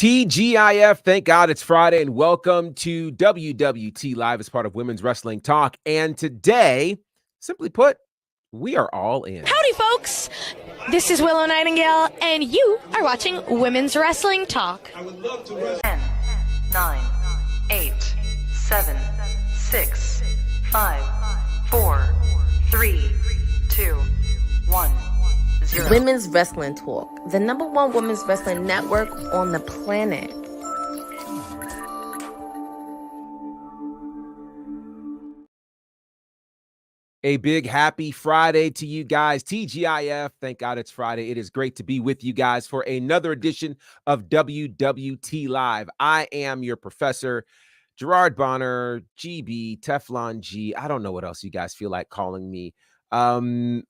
TGIF, thank God it's Friday, and welcome to WWT Live as part of Women's Wrestling Talk. And today, simply put, we are all in. Howdy, folks. This is Willow Nightingale, and you are watching Women's Wrestling Talk. 10, 9, 8, 7, 6, 5, 4, 3, 2, 1. Women's Wrestling Talk, the #1 women's wrestling network on the planet. A big happy Friday to you guys. TGIF, thank God it's Friday. It is great to be with you guys for another edition of WWT Live. I am your professor, Gerard Bonner, GB, Teflon G. I don't know what else you guys feel like calling me.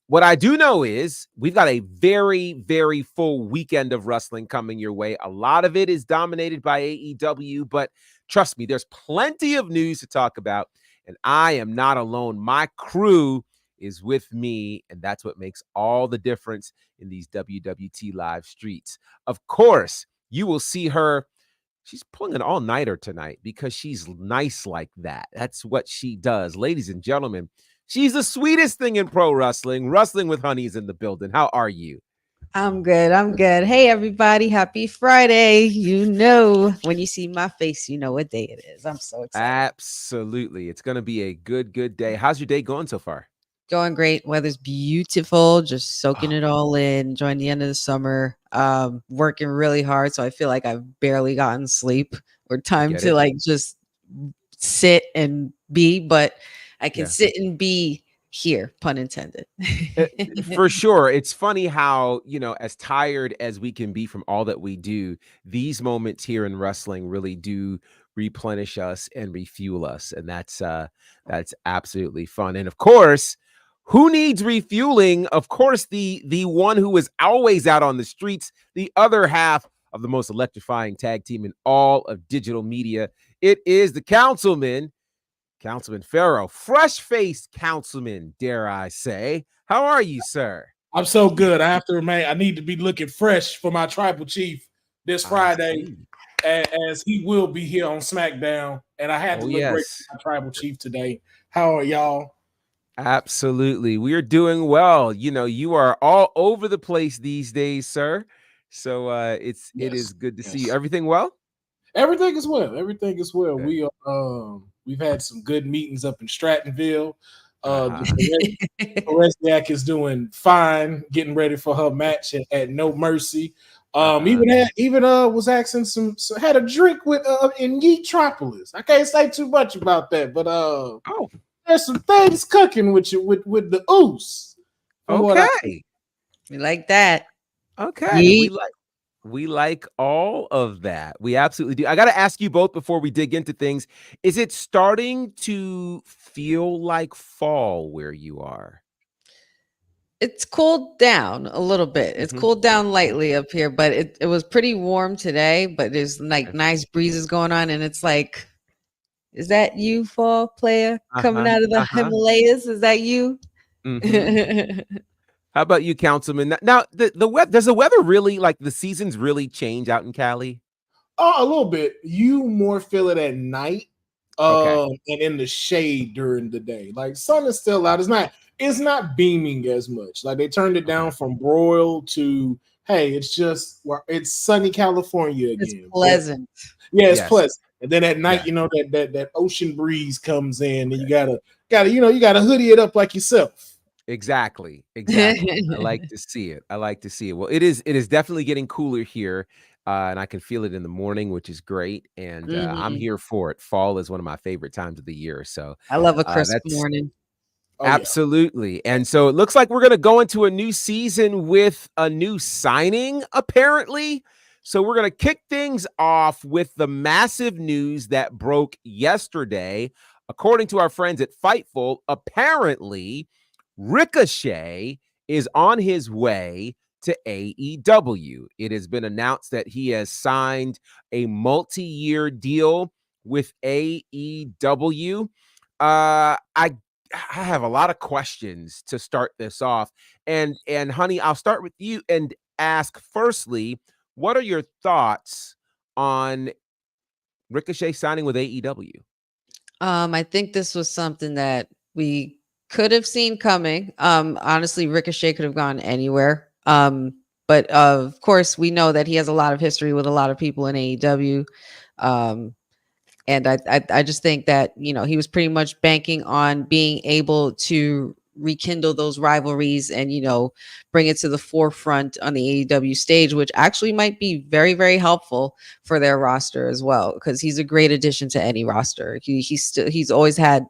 What I do know is we've got a very, very full weekend of wrestling coming your way. A lot of it is dominated by AEW, but trust me, there's plenty of news to talk about, and I am not alone. My crew is with me, and that's what makes all the difference in these WWT live streets. Of course, you will see her. She's pulling an all-nighter tonight because she's nice like that. That's what she does. Ladies and gentlemen, she's the sweetest thing in pro wrestling. Wrestling with Honey is in the building. How are you? I'm good. Hey, everybody. Happy Friday. You know, when you see my face, you know what day it is. I'm so excited. Absolutely. It's going to be a good day. How's your day going so far? Going great. Weather's beautiful. Just soaking it all in. Enjoying the end of the summer. Working really hard. So I feel like I've barely gotten sleep or time to like just sit and be, but I can sit and be here, pun intended. For sure. It's funny how, as tired as we can be from all that we do, these moments here in wrestling really do replenish us and refuel us. And that's absolutely fun. And of course, who needs refueling? Of course, the one who is always out on the streets, the other half of the most electrifying tag team in all of digital media. It is the Councilman Pharaoh, fresh-faced councilman, dare I say. How are you, sir? I'm so good. I have to remain. I need to be looking fresh for my tribal chief this Friday, as he will be here on Smackdown. And I had to look great for my tribal chief today. How are y'all? Absolutely. We are doing well. You are all over the place these days, sir. So it is good to see you. Everything well? Everything is well. Okay. We've had some good meetings up in Strattonville. Resniak is doing fine, getting ready for her match at No Mercy. Even was asking had a drink with in Yeetropolis. I can't say too much about that, but there's some things cooking with the ooze. Okay. We like that. Okay. We like all of that. We absolutely do. I got to ask you both before we dig into things. Is it starting to feel like fall where you are? It's cooled down a little bit. It's cooled down lightly up here, but it was pretty warm today, but there's like nice breezes going on. And it's like, is that you, fall player, coming out of the Himalayas? Is that you? How about you, Councilman? Now, the weather, does the weather really, like the seasons really change out in Cali? A little bit. You more feel it at night and in the shade during the day. Like sun is still out. It's not beaming as much. Like they turned it down from broil to, hey, it's sunny California again. It's pleasant. It's pleasant. And then at night, that ocean breeze comes in and you gotta hoodie it up like yourself. Exactly. I like to see it. Well, it is definitely getting cooler here, and I can feel it in the morning, which is great. And I'm here for it. Fall is one of my favorite times of the year. So I love a crisp morning. Absolutely. Yeah. And so it looks like we're going to go into a new season with a new signing, apparently. So we're going to kick things off with the massive news that broke yesterday. According to our friends at Fightful, apparently Ricochet is on his way to AEW. It has been announced that he has signed a multi-year deal with AEW. I have a lot of questions to start this off. And Honey, I'll start with you and ask firstly, what are your thoughts on Ricochet signing with AEW? I think this was something that we could have seen coming. Honestly, Ricochet could have gone anywhere. But of course, we know that he has a lot of history with a lot of people in AEW. And I just think that, he was pretty much banking on being able to rekindle those rivalries and, bring it to the forefront on the AEW stage, which actually might be very, very helpful for their roster as well, because he's a great addition to any roster. He's always had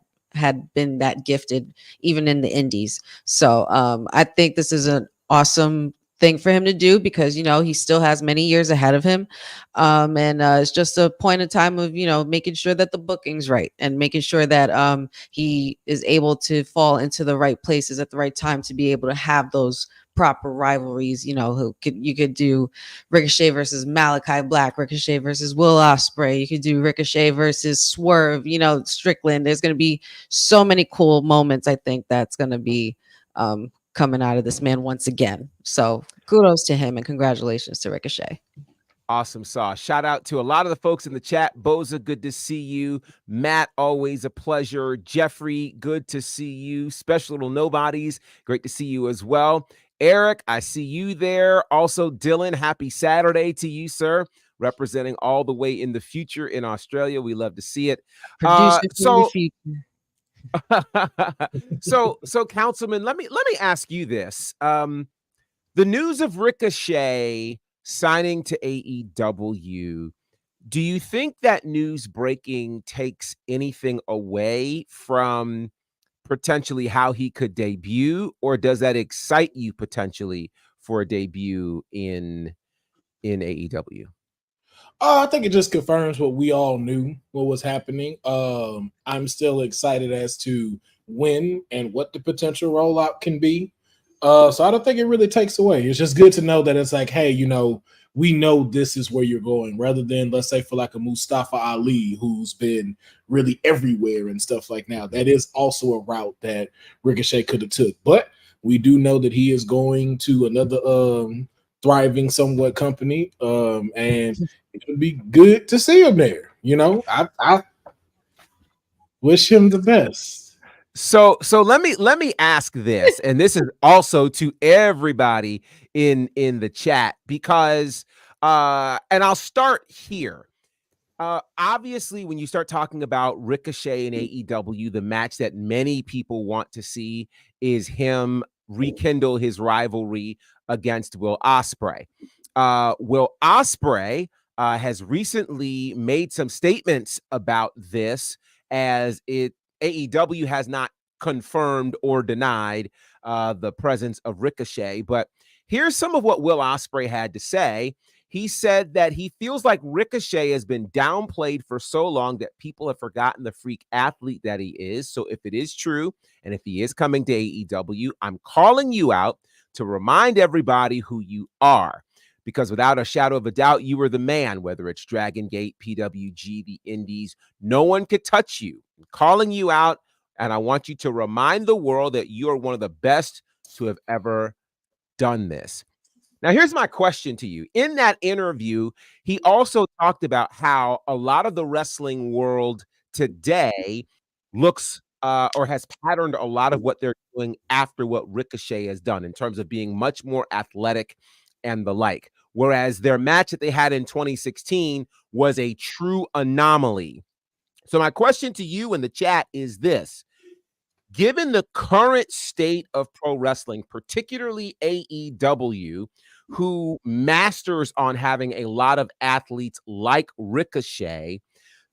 been that gifted, even in the indies. So I think this is an awesome thing for him to do, because he still has many years ahead of him, and it's just a point in time of making sure that the booking's right and making sure that he is able to fall into the right places at the right time to be able to have those proper rivalries. You could do Ricochet versus Malachi Black, Ricochet versus Will Osprey, you could do Ricochet versus Swerve, Strickland. There's going to be so many cool moments. I think that's going to be coming out of this man once again. So kudos to him and congratulations to Ricochet. Awesome sauce. Shout out to a lot of the folks in the chat. Boza, good to see you. Matt, always a pleasure. Jeffrey, good to see you. Special Little Nobodies, great to see you as well. Eric, I see you there. Also, Dylan, happy Saturday to you, sir. Representing all the way in the future in Australia. We love to see it. So Councilman, let me ask you this. The news of Ricochet signing to AEW, do you think that news breaking takes anything away from potentially how he could debut, or does that excite you potentially for a debut in AEW? I think it just confirms what we all knew, what was happening. I'm still excited as to when and what the potential rollout can be. So I don't think it really takes away. It's just good to know that it's like, hey, we know this is where you're going, rather than, let's say, for like a Mustafa Ali, who's been really everywhere and stuff like now. That is also a route that Ricochet could have took. But we do know that he is going to another thriving somewhat company, and it would be good to see him there. I wish him the best. So let me ask this, and this is also to everybody in the chat, because and I'll start here. Obviously, when you start talking about Ricochet and AEW, the match that many people want to see is him rekindle his rivalry against Will Osprey. Will Osprey has recently made some statements about this, as AEW has not confirmed or denied the presence of Ricochet. But here's some of what Will Osprey had to say. He said that he feels like Ricochet has been downplayed for so long that people have forgotten the freak athlete that he is. So if it is true, and if he is coming to AEW, I'm calling you out to remind everybody who you are. Because without a shadow of a doubt, you are the man, whether it's Dragon Gate, PWG, the Indies. No one could touch you. I'm calling you out, and I want you to remind the world that you are one of the best to have ever done this. Now, here's my question to you. In that interview, he also talked about how a lot of the wrestling world today looks or has patterned a lot of what they're doing after what Ricochet has done in terms of being much more athletic and the like. Whereas their match that they had in 2016 was a true anomaly. So my question to you in the chat is this. Given the current state of pro wrestling, particularly AEW, who masters on having a lot of athletes like Ricochet,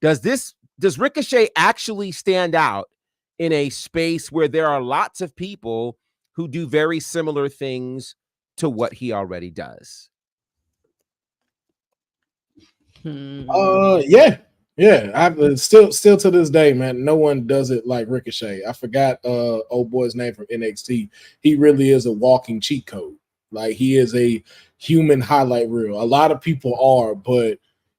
does Ricochet actually stand out in a space where there are lots of people who do very similar things to what he already does? Yeah. I still to this day, man, no one does it like Ricochet. I forgot old boy's name from NXT. He really is a walking cheat code. Like, he is a human highlight reel. A lot of people are, but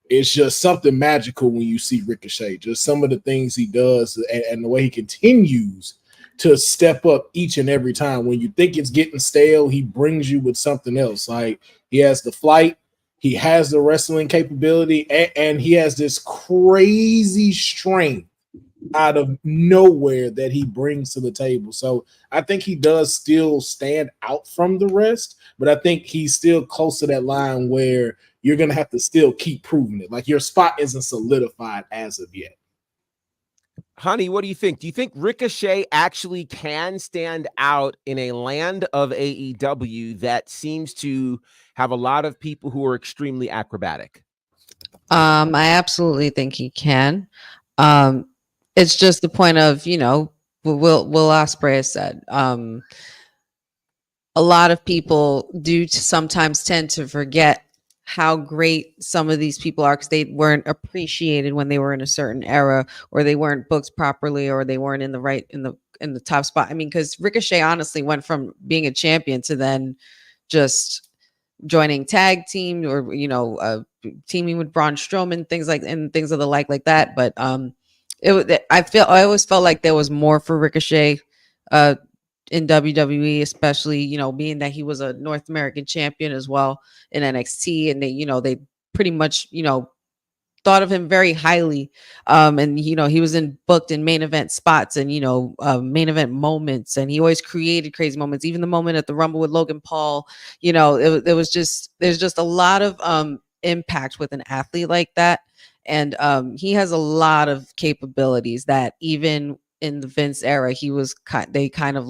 it's just something magical when you see Ricochet. Just some of the things he does and the way he continues to step up each and every time. When you think it's getting stale, he brings you with something else. Like, he has the flight, He has the wrestling capability, and he has this crazy strength out of nowhere that he brings to the table. So I think he does still stand out from the rest, but I think he's still close to that line where you're going to have to still keep proving it. Like your spot isn't solidified as of yet. Honey, what do you think? Do you think Ricochet actually can stand out in a land of AEW that seems to have a lot of people who are extremely acrobatic? I absolutely think he can. It's just the point of, Will Osprey has said, a lot of people do sometimes tend to forget how great some of these people are because they weren't appreciated when they were in a certain era, or they weren't booked properly, or they weren't in the top spot. I mean, because Ricochet honestly went from being a champion to then just joining tag team, or teaming with Braun Strowman, things of the like that. But I always felt like there was more for Ricochet in WWE, especially being that he was a North American champion as well in NXT, and they pretty much thought of him very highly, and he was booked in main event spots and main event moments, and he always created crazy moments. Even the moment at the Rumble with Logan Paul, there's just a lot of impact with an athlete like that, and he has a lot of capabilities that even in the Vince era, they kind of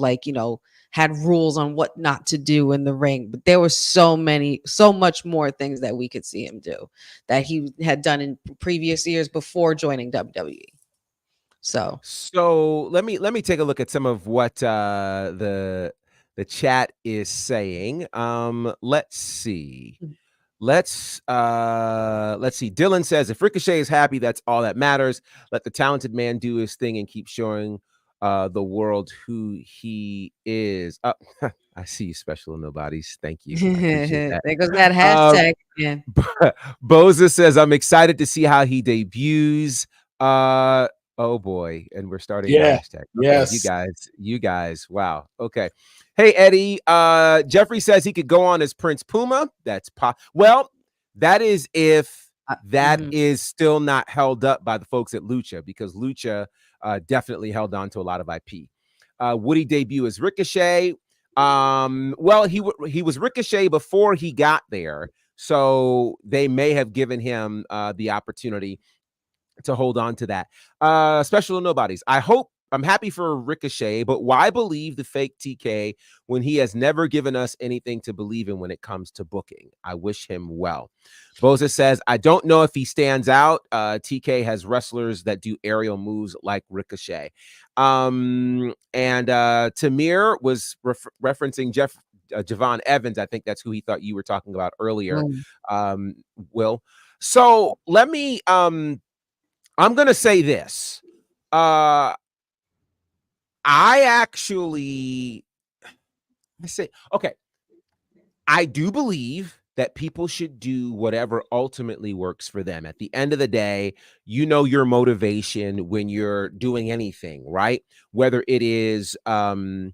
had rules on what not to do in the ring, but there was so much more things that we could see him do that he had done in previous years before joining WWE. So let me take a look at some of what the chat is saying. Let's see. Let's see. Dylan says, if Ricochet is happy, that's all that matters. Let the talented man do his thing and keep showing the world who he is. I see you, Special Nobodies. Thank you. I appreciate that. There goes that hashtag again. Boza says, I'm excited to see how he debuts. Oh boy, and we're starting a hashtag. Okay, yes, you guys. Wow. Okay. Hey Eddie. Jeffrey says he could go on as Prince Puma. That's well, that is if that is still not held up by the folks at Lucha, because Lucha definitely held on to a lot of IP. Would he debut as Ricochet? Well, he was Ricochet before he got there, so they may have given him the opportunity to hold on to that. Special Nobodies. I'm happy for Ricochet, but why believe the fake TK when he has never given us anything to believe in when it comes to booking? I wish him well. Boza says, I don't know if he stands out. TK has wrestlers that do aerial moves like Ricochet. And Tamir was referencing Javon Evans. I think that's who he thought you were talking about earlier, Will. So let me, I'm going to say this. I do believe that people should do whatever ultimately works for them. At the end of the day, your motivation when you're doing anything, right? Whether it is, it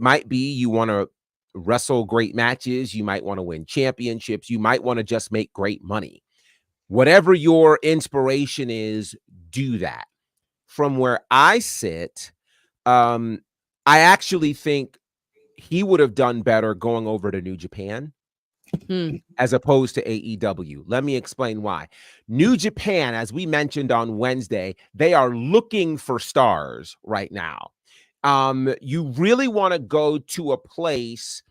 might be you want to wrestle great matches, you might want to win championships, you might want to just make great money. Whatever your inspiration is, do that. From where I sit, I actually think he would have done better going over to New Japan as opposed to AEW. Let me explain why. New Japan, as we mentioned on Wednesday, they are looking for stars right now. You really want to go to a place,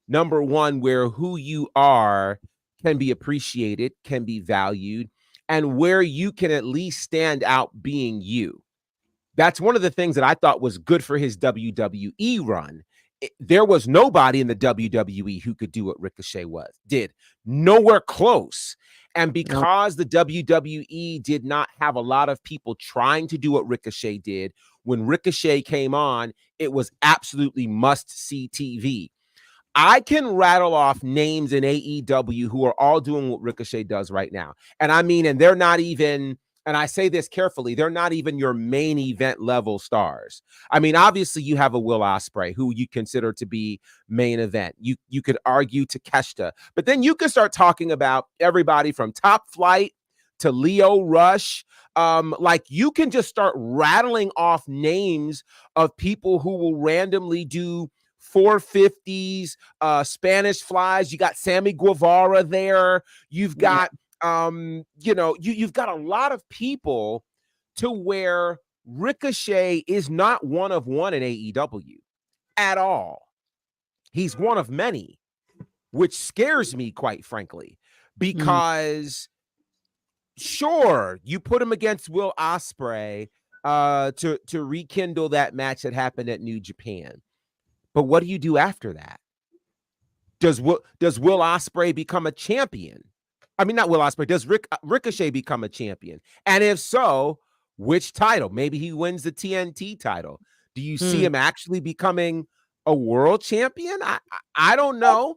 number one, where who you are can be appreciated, can be valued, and where you can at least stand out being you. That's one of the things that I thought was good for his WWE run. There was nobody in the WWE who could do what Ricochet did. Nowhere close. And because the WWE did not have a lot of people trying to do what Ricochet did, when Ricochet came on, it was absolutely must-see TV. I can rattle off names in AEW who are all doing what Ricochet does right now. And they're not even and I say this carefully, they're not even your main event level stars. I mean, obviously you have a Will Osprey who you consider to be main event. You could argue Takeshita, but then you could start talking about everybody from Top Flight to Leo Rush. Like you can just start rattling off names of people who will randomly do 450s, Spanish flies. You got Sammy Guevara there. You've got you've got a lot of people to where Ricochet is not one of one in AEW at all. He's one of many, which scares me, quite frankly, because sure, you put him against Will Osprey to rekindle that match that happened at New Japan. But what do you do after that? Does Will Osprey become a champion? I mean, not Will Osprey. Does Ricochet become a champion? And if so, which title? Maybe he wins the TNT title. Do you see him actually becoming a world champion? I don't know.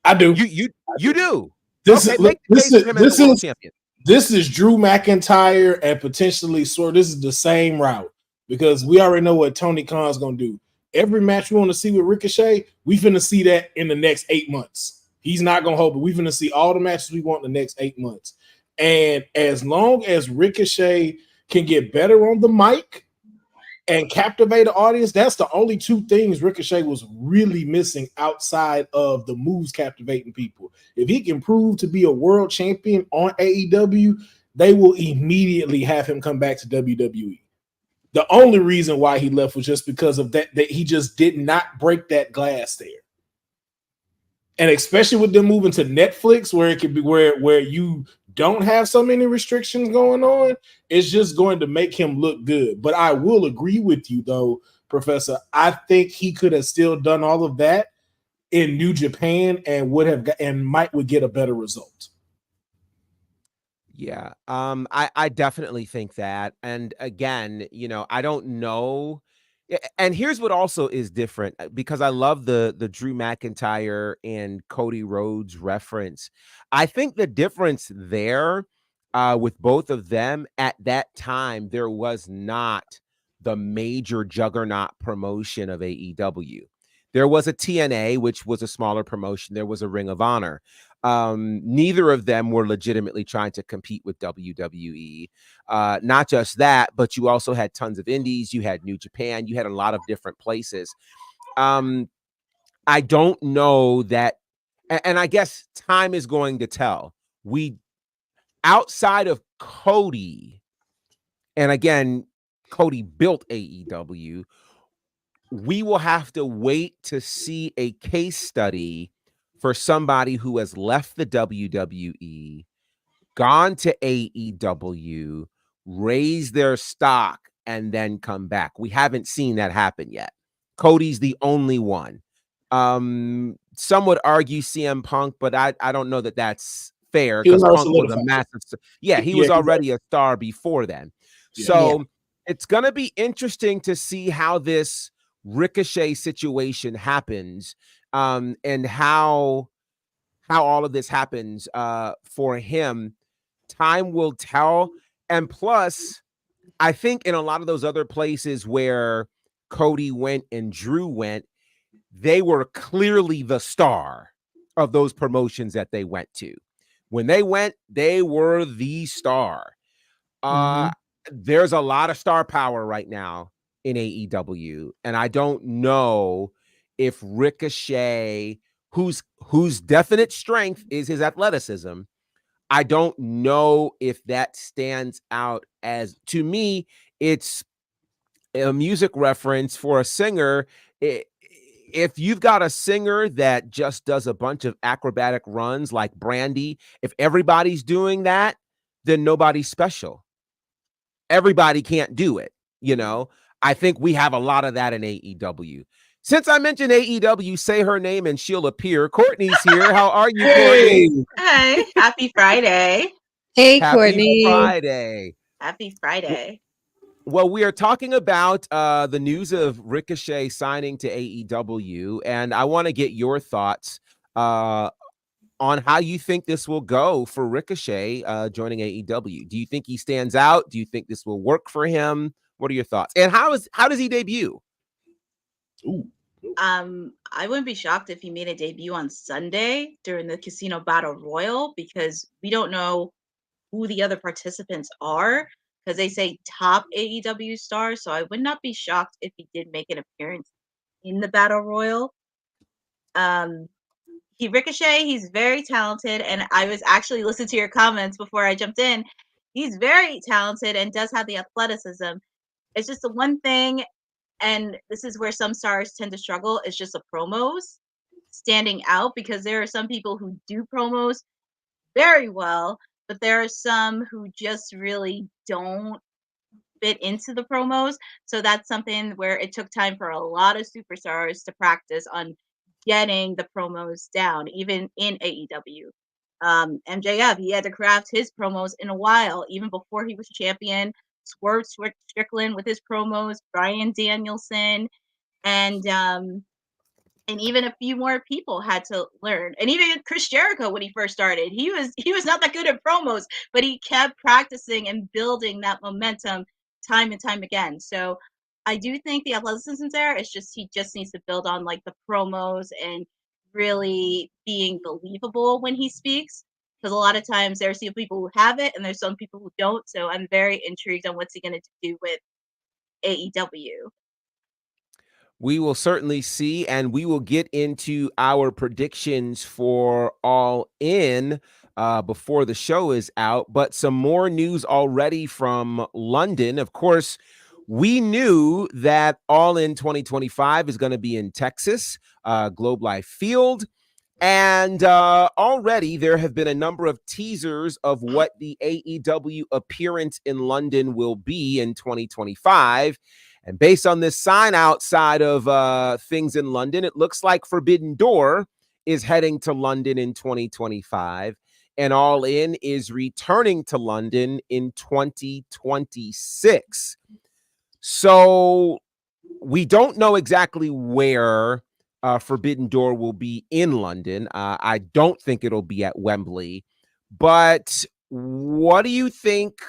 I do. You do. This okay, make the case for him as a world champion. This is Drew McIntyre and potentially Sword. This is the same route because we already know what Tony Khan's going to do. Every match we want to see with Ricochet, we finna see that in the next 8 months. He's not going to hold, but we finna see all the matches we want in the next 8 months. And as long as Ricochet can get better on the mic and captivate the audience, that's the only two things Ricochet was really missing outside of the moves captivating people. If he can prove to be a world champion on AEW, they will immediately have him come back to WWE. The only reason why he left was just because of that he just did not break that glass there. And especially with them moving to Netflix, where it could be where you don't have so many restrictions going on, it's just going to make him look good. But I will agree with you, though, Professor. I think he could have still done all of that in New Japan and would get a better result. Yeah, I definitely think that. And again, I don't know. And here's what also is different, because I love the Drew McIntyre and Cody Rhodes reference. I think the difference there with both of them at that time, there was not the major juggernaut promotion of AEW. There was a TNA, which was a smaller promotion. There was a Ring of Honor. Neither of them were legitimately trying to compete with WWE. Not just that, but you also had tons of indies. You had New Japan. You had a lot of different places. I don't know that, and I guess time is going to tell. Outside of Cody, and again, Cody built AEW, we will have to wait to see a case study for somebody who has left the WWE, gone to AEW, raised their stock, and then come back. We haven't seen that happen yet. Cody's the only one. Some would argue CM Punk, but I don't know that that's fair, because Punk was a massive. Yeah, he was already a star before then. So it's going to be interesting to see how this Ricochet situation happens, and how all of this happens for him. Time will tell. And plus, I think in a lot of those other places where Cody went and Drew went, they were clearly the star of those promotions that they went to. When they went, they were the star. There's a lot of star power right now in AEW, and I don't know if Ricochet, whose definite strength is his athleticism, I don't know if that stands out as, to me, it's a music reference for a singer. If you've got a singer that just does a bunch of acrobatic runs like Brandy, if everybody's doing that, then nobody's special. Everybody can't do it, I think we have a lot of that in AEW. Since I mentioned AEW, say her name and she'll appear. Courtney's here. How are you, Courtney? Hi. Happy Friday. Hey, Happy Courtney. Friday. Happy Friday. Well, we are talking about the news of Ricochet signing to AEW, and I want to get your thoughts on how you think this will go for Ricochet joining AEW. Do you think he stands out? Do you think this will work for him? What are your thoughts? And how does he debut? Ooh. I wouldn't be shocked if he made a debut on Sunday during the Casino Battle Royal, because we don't know who the other participants are, because they say top AEW stars. So I would not be shocked if he did make an appearance in the Battle Royal. Ricochet, he's very talented, and I was actually listening to your comments before I jumped in. He's very talented and does have the athleticism. It's just the one thing, and this is where some stars tend to struggle, is just the promos standing out, because there are some people who do promos very well, but there are some who just really don't fit into the promos. So that's something where it took time for a lot of superstars to practice on getting the promos down, even in AEW. MJF, he had to craft his promos in a while, even before he was champion. Swerve Strickland with his promos, Bryan Danielson, and even a few more people had to learn. And even Chris Jericho, when he first started, he was not that good at promos, but he kept practicing and building that momentum time and time again. So I do think the athleticism's there. It's just he just needs to build on like the promos and really being believable when he speaks. Because a lot of times there's some people who have it and there's some people who don't. So I'm very intrigued on what's he going to do with AEW. We will certainly see, and we will get into our predictions for All In before the show is out. But some more news already from London. Of course, we knew that All In 2025 is going to be in Texas, Globe Life Field. And already there have been a number of teasers of what the AEW appearance in London will be in 2025. And based on this sign outside of things in London, it looks like Forbidden Door is heading to London in 2025. And All In is returning to London in 2026. So we don't know exactly where Forbidden Door will be in London. I don't think it'll be at Wembley. But what do you think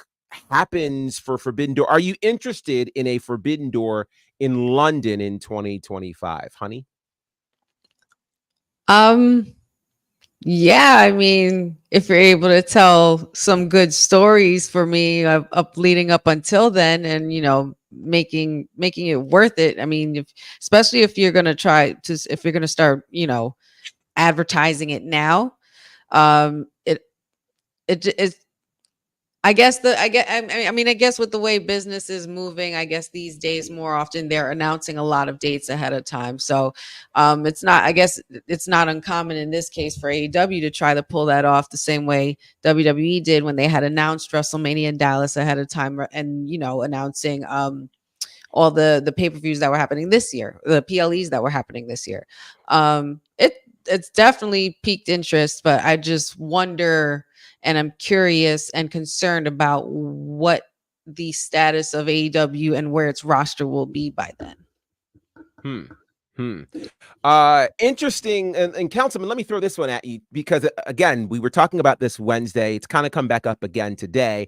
happens for Forbidden Door? Are you interested in a Forbidden Door in London in 2025, honey? Yeah, I mean, if you're able to tell some good stories for me up leading up until then, and making it worth it. I mean, especially if you're gonna if you're gonna start, advertising it now, it's I guess with the way business is moving, I guess these days more often they're announcing a lot of dates ahead of time. So it's not uncommon in this case for AEW to try to pull that off the same way WWE did when they had announced WrestleMania in Dallas ahead of time, and announcing all the pay-per-views that were happening this year, the PLEs that were happening this year. It's definitely piqued interest, but I just wonder, and I'm curious and concerned about what the status of AEW and where its roster will be by then. Interesting. And Councilman, let me throw this one at you, because again, we were talking about this Wednesday. It's kind of come back up again today.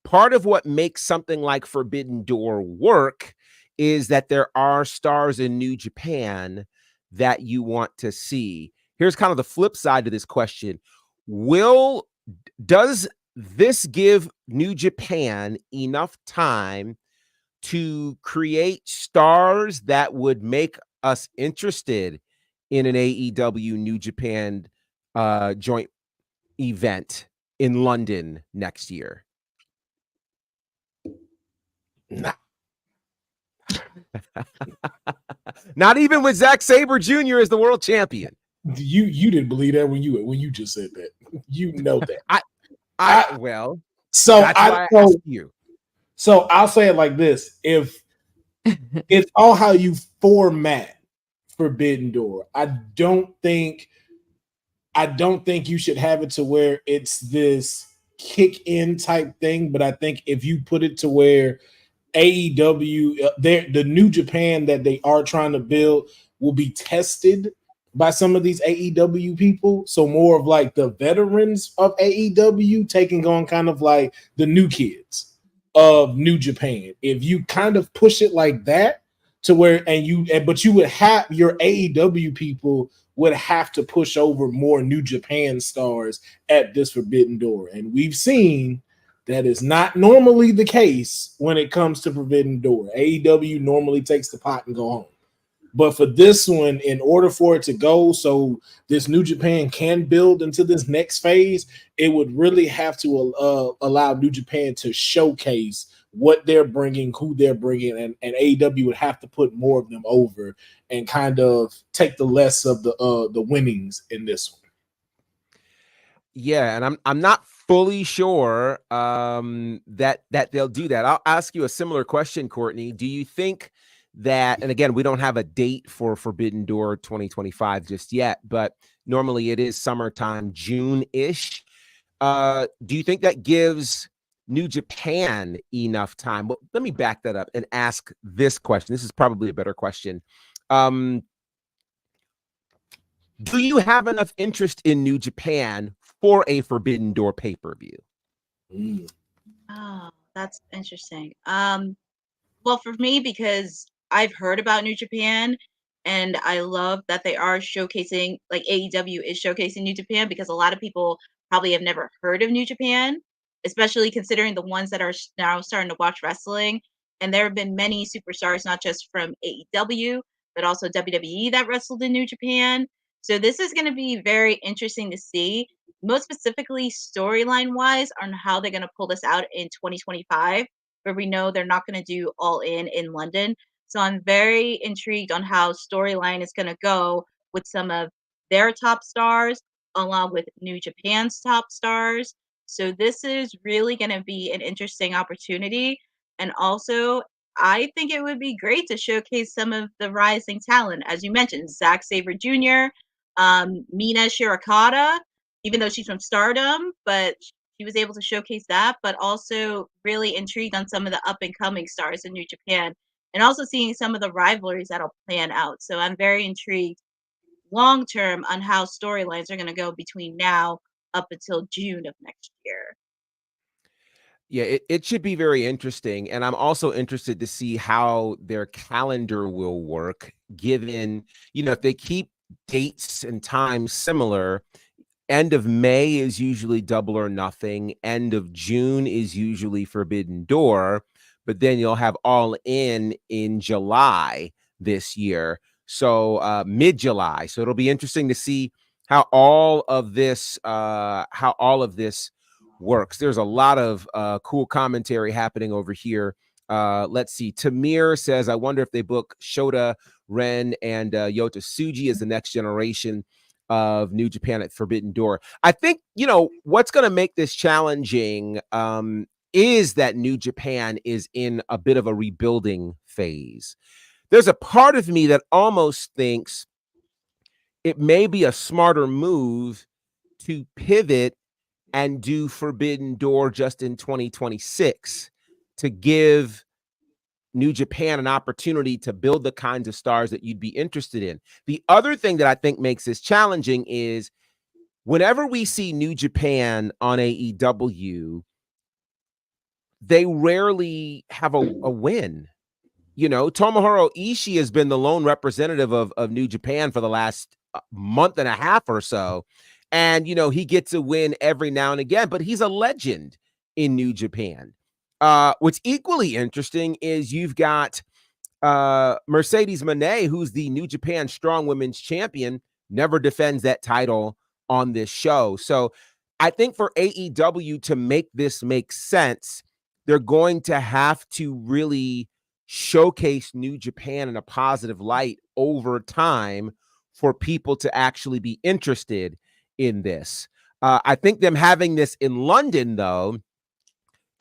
Part of what makes something like Forbidden Door work is that there are stars in New Japan that you want to see. Here's kind of the flip side to this question. Does this give New Japan enough time to create stars that would make us interested in an AEW New Japan joint event in London next year? Nah. Not even with Zack Sabre Jr. as the world champion. You didn't believe that when you just said that. You know that. So that's why I asked you. So I'll say it like this: if it's all how you format Forbidden Door, I don't think you should have it to where it's this kick in type thing. But I think if you put it to where AEW, the New Japan that they are trying to build will be tested by some of these AEW people. So more of like the veterans of AEW taking on kind of like the new kids of New Japan. If you kind of push it like that to where, but you would have your AEW people would have to push over more New Japan stars at this Forbidden Door. And we've seen that is not normally the case when it comes to Forbidden Door. AEW normally takes the pot and go home. But for this one, in order for it to go so this New Japan can build into this next phase, it would really have to allow New Japan to showcase what they're bringing, who they're bringing, and AEW would have to put more of them over and kind of take the less of the winnings in this one. Yeah, and I'm not fully sure that they'll do that. I'll ask you a similar question, Courtney. Do you think that, and again, we don't have a date for Forbidden Door 2025 just yet, but normally it is summertime, June-ish. Do you think that gives New Japan enough time? Well, let me back that up and ask this question. This is probably a better question. Do you have enough interest in New Japan for a Forbidden Door pay-per-view? Oh, that's interesting. Well, for me, because I've heard about New Japan and I love that they are showcasing, like AEW is showcasing New Japan, because a lot of people probably have never heard of New Japan, especially considering the ones that are now starting to watch wrestling. And there have been many superstars, not just from AEW, but also WWE that wrestled in New Japan. So this is going to be very interesting to see, most specifically storyline wise, on how they're going to pull this out in 2025, where we know they're not going to do All In London. So I'm very intrigued on how storyline is going to go with some of their top stars, along with New Japan's top stars. So this is really going to be an interesting opportunity. And also, I think it would be great to showcase some of the rising talent. As you mentioned, Zack Sabre Jr., Mina Shirakawa, even though she's from Stardom, but she was able to showcase that, but also really intrigued on some of the up-and-coming stars in New Japan, and also seeing some of the rivalries that'll plan out. So I'm very intrigued long-term on how storylines are going to go between now up until June of next year. Yeah, it should be very interesting. And I'm also interested to see how their calendar will work, given, if they keep dates and times similar. End of May is usually Double or Nothing. End of June is usually Forbidden Door. But then you'll have All In July this year. So mid-July. So it'll be interesting to see how all of this works. There's a lot of cool commentary happening over here. Let's see. Tamir says, I wonder if they book Shota, Ren, and Yota Tsuji as the next generation of New Japan at Forbidden Door. I think, what's going to make this challenging is that New Japan is in a bit of a rebuilding phase. There's a part of me that almost thinks it may be a smarter move to pivot and do Forbidden Door just in 2026 to give New Japan an opportunity to build the kinds of stars that you'd be interested in. The other thing that I think makes this challenging is whenever we see New Japan on AEW, they rarely have a win. Tomohiro Ishii has been the lone representative of New Japan for the last month and a half or so. And, he gets a win every now and again, but he's a legend in New Japan. What's equally interesting is you've got Mercedes Moné, who's the New Japan Strong Women's Champion, never defends that title on this show. So I think for AEW to make this make sense, they're going to have to really showcase New Japan in a positive light over time for people to actually be interested in this. I think them having this in London, though,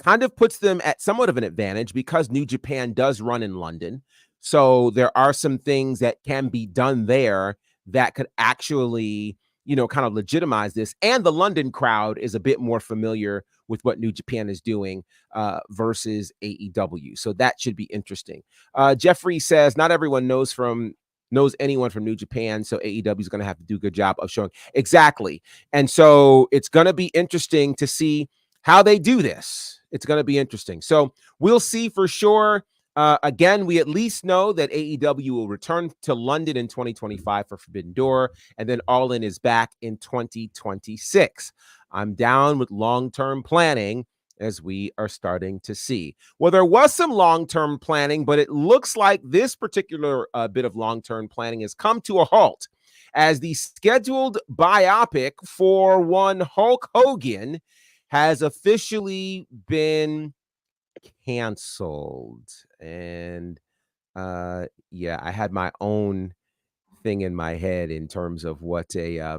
kind of puts them at somewhat of an advantage because New Japan does run in London. So there are some things that can be done there that could actually, kind of legitimize this. And the London crowd is a bit more familiar with what New Japan is doing versus AEW. So that should be interesting. Jeffrey says, not everyone knows from knows anyone from New Japan. So AEW is going to have to do a good job of showing exactly. And so it's going to be interesting to see how they do this. It's going to be interesting. So we'll see for sure. Again, we at least know that AEW will return to London in 2025 for Forbidden Door, and then All In is back in 2026. I'm down with long-term planning, as we are starting to see. Well, there was some long-term planning, but it looks like this particular bit of long-term planning has come to a halt, as the scheduled biopic for one Hulk Hogan has officially been canceled. And yeah, I had my own thing in my head in terms of what a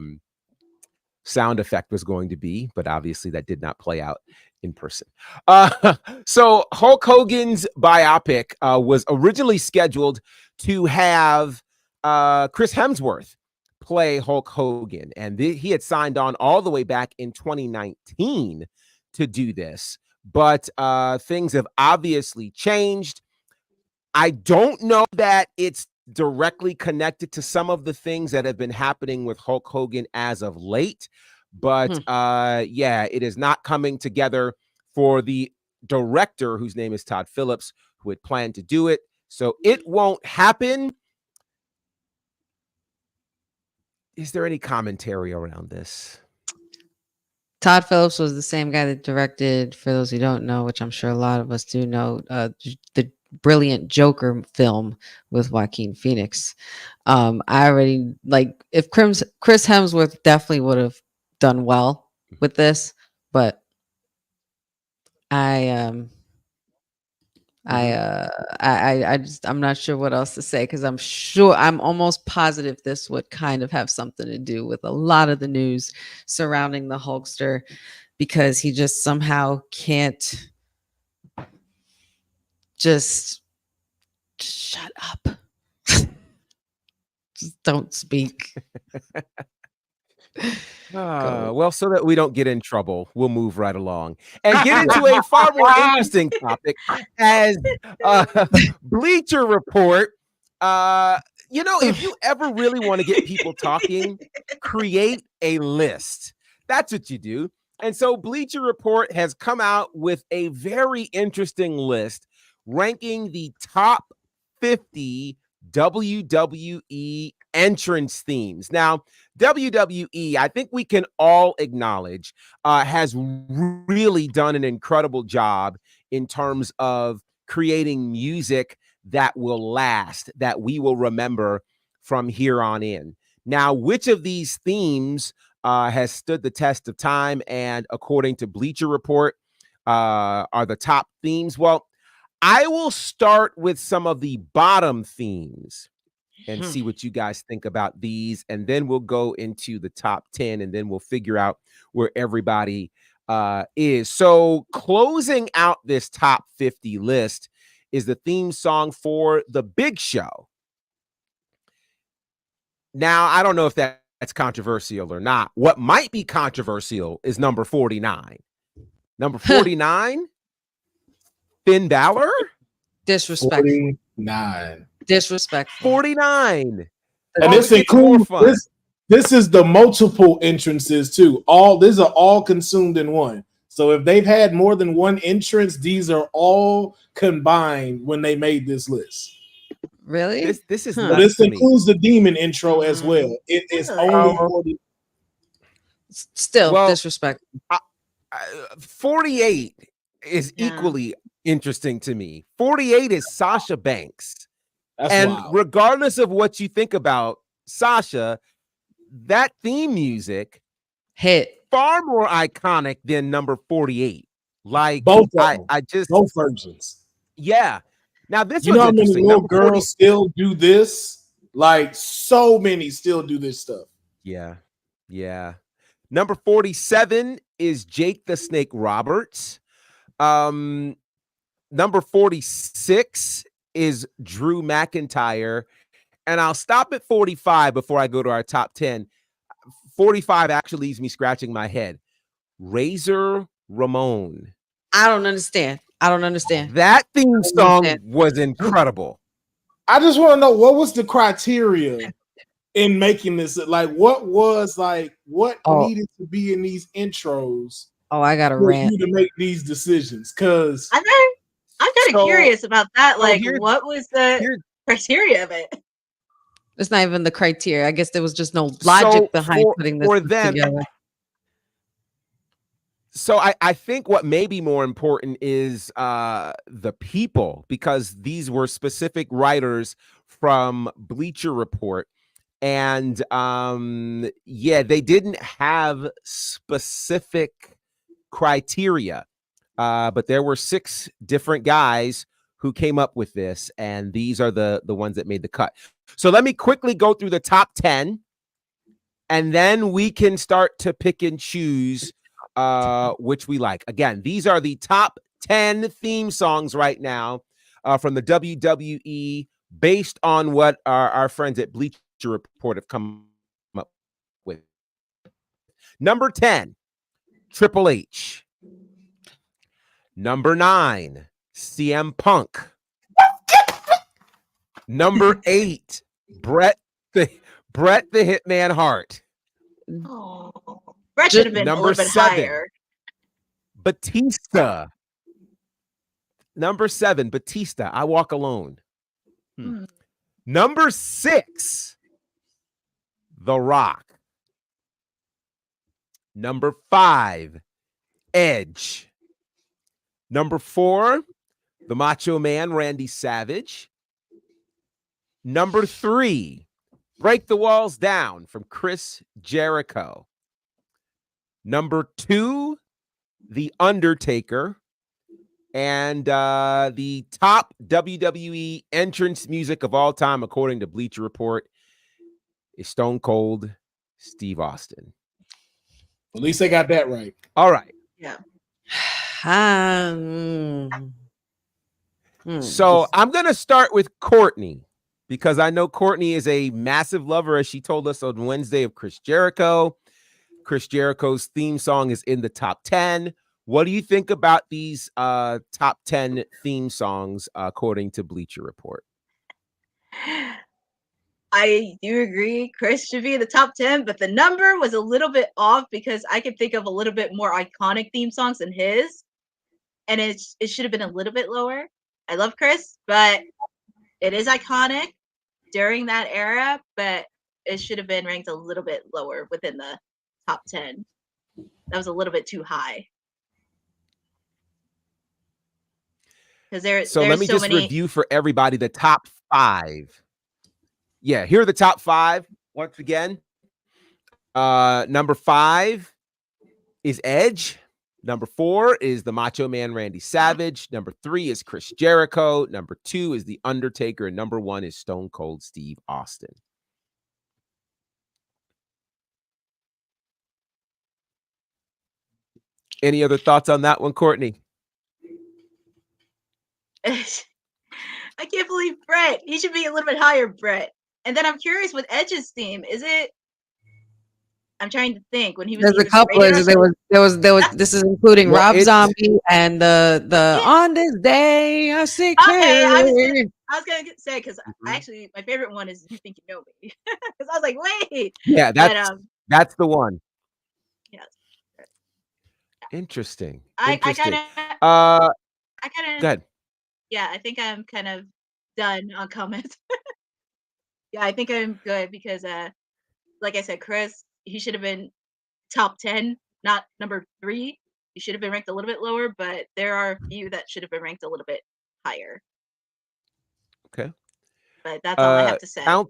sound effect was going to be, but obviously that did not play out in person. So Hulk Hogan's biopic was originally scheduled to have Chris Hemsworth play Hulk Hogan, and he had signed on all the way back in 2019 to do this, but things have obviously changed. I don't know that it's directly connected to some of the things that have been happening with Hulk Hogan as of late, but yeah, it is not coming together for the director, whose name is Todd Phillips, who had planned to do it. So it won't happen. Is there any commentary around this? Todd Phillips was the same guy that directed, for those who don't know, which I'm sure a lot of us do know, the brilliant Joker film with Joaquin Phoenix. I already, like, if Chris Hemsworth definitely would have done well with this, but I'm not sure what else to say, because I'm almost positive this would kind of have something to do with a lot of the news surrounding the Hulkster, because he just somehow can't just shut up. Just don't speak. Well, so that we don't get in trouble, we'll move right along and get into a far more interesting topic, as Bleacher Report. You know, if you ever really want to get people talking, create a list. That's what you do. And so Bleacher Report has come out with a very interesting list ranking the top 50 WWE entrance themes. Now, WWE, I think we can all acknowledge, has really done an incredible job in terms of creating music that will last, that we will remember from here on in. Now, which of these themes has stood the test of time, and according to Bleacher Report, are the top themes? Well, I will start with some of the bottom themes and see what you guys think about these, and then we'll go into the top 10, and then we'll figure out where everybody is. So closing out this top 50 list is the theme song for The Big Show. Now, I don't know if that's controversial or not. What might be controversial is number 49. Number 49, Finn Balor? Disrespectful. 49. Disrespectful. 49. And this includes this is the multiple entrances too. These are all consumed in one. So if they've had more than one entrance, these are all combined when they made this list. Really? This is So this includes the demon intro as well. It is only 40. Still disrespectful. 48 is equally interesting to me. 48 is Sasha Banks. That's wild. Regardless of what you think about Sasha, that theme music hit far more iconic than number 48. Like both versions. Yeah. Now this, you know how many little girls still do this? Like so many still do this stuff. Yeah. Yeah. Number 47 is Jake the Snake Roberts. Number 46 is Drew McIntyre. And I'll stop at 45 before I go to our top 10. 45 actually leaves me scratching my head. Razor Ramon. I don't understand. That theme song was incredible. I just want to know what was the criteria in making this. Like, what was like what needed to be in these intros? Oh, I got a for rant. you to make these decisions, because I'm kind of curious about that. Like, what was the criteria of it? It's not even the criteria. I guess there was just no logic behind putting this together. So I think what may be more important is the people, because these were specific writers from Bleacher Report. And yeah, they didn't have specific criteria, but there were 6 different guys who came up with this, and these are the ones that made the cut. So let me quickly go through the top 10, and then we can start to pick and choose which we like. Again, these are the top 10 theme songs right now from the WWE, based on what our friends at Bleacher Report have come up with. Number 10, Triple H. Number 9, CM Punk. Number 8, Bret the Hitman Hart. Oh, Bret should have been number a little bit 7, higher. Batista. Number 7, Batista, I Walk Alone. Number 6, The Rock. Number 5, Edge. Number 4, the Macho Man, Randy Savage. Number 3, Break the Walls Down from Chris Jericho. Number 2, The Undertaker. And the top WWE entrance music of all time, according to Bleacher Report, is Stone Cold Steve Austin. At least they got that right. All right. Yeah. So I'm going to start with Courtney, because I know Courtney is a massive lover, as she told us on Wednesday, of Chris Jericho. Chris Jericho's theme song is in the top 10. What do you think about these top 10 theme songs, according to Bleacher Report? I do agree Chris should be in the top 10, but the number was a little bit off because I could think of a little bit more iconic theme songs than his. And it should have been a little bit lower. I love Chris, but it is iconic during that era, but it should have been ranked a little bit lower within the top 10. That was a little bit too high. So let me just review for everybody the top 5. Yeah, here are the top 5 once again. Number 5 is Edge. Number 4 is the Macho Man Randy Savage. Number 3 is Chris Jericho. Number 2 is The Undertaker. And number 1 is Stone Cold Steve Austin. Any other thoughts on that one, Courtney? I can't believe Bret. He should be a little bit higher, Bret. And then I'm curious with Edge's theme. Is it? I'm trying to think when he was. There's a couple. There was. This is including Rob Zombie and the On This Day I See Clearly. Okay, I was gonna say because actually my favorite one is You Think You Know Me, because I was like, wait. Yeah, that's the one. Yes. Interesting. I kind of. Go ahead. Yeah, I think I'm kind of done on comments. Yeah, I think I'm good because, like I said, Chris, he should have been top 10, not number 3. He should have been ranked a little bit lower, but there are a few that should have been ranked a little bit higher. Okay. But that's all I have to say. All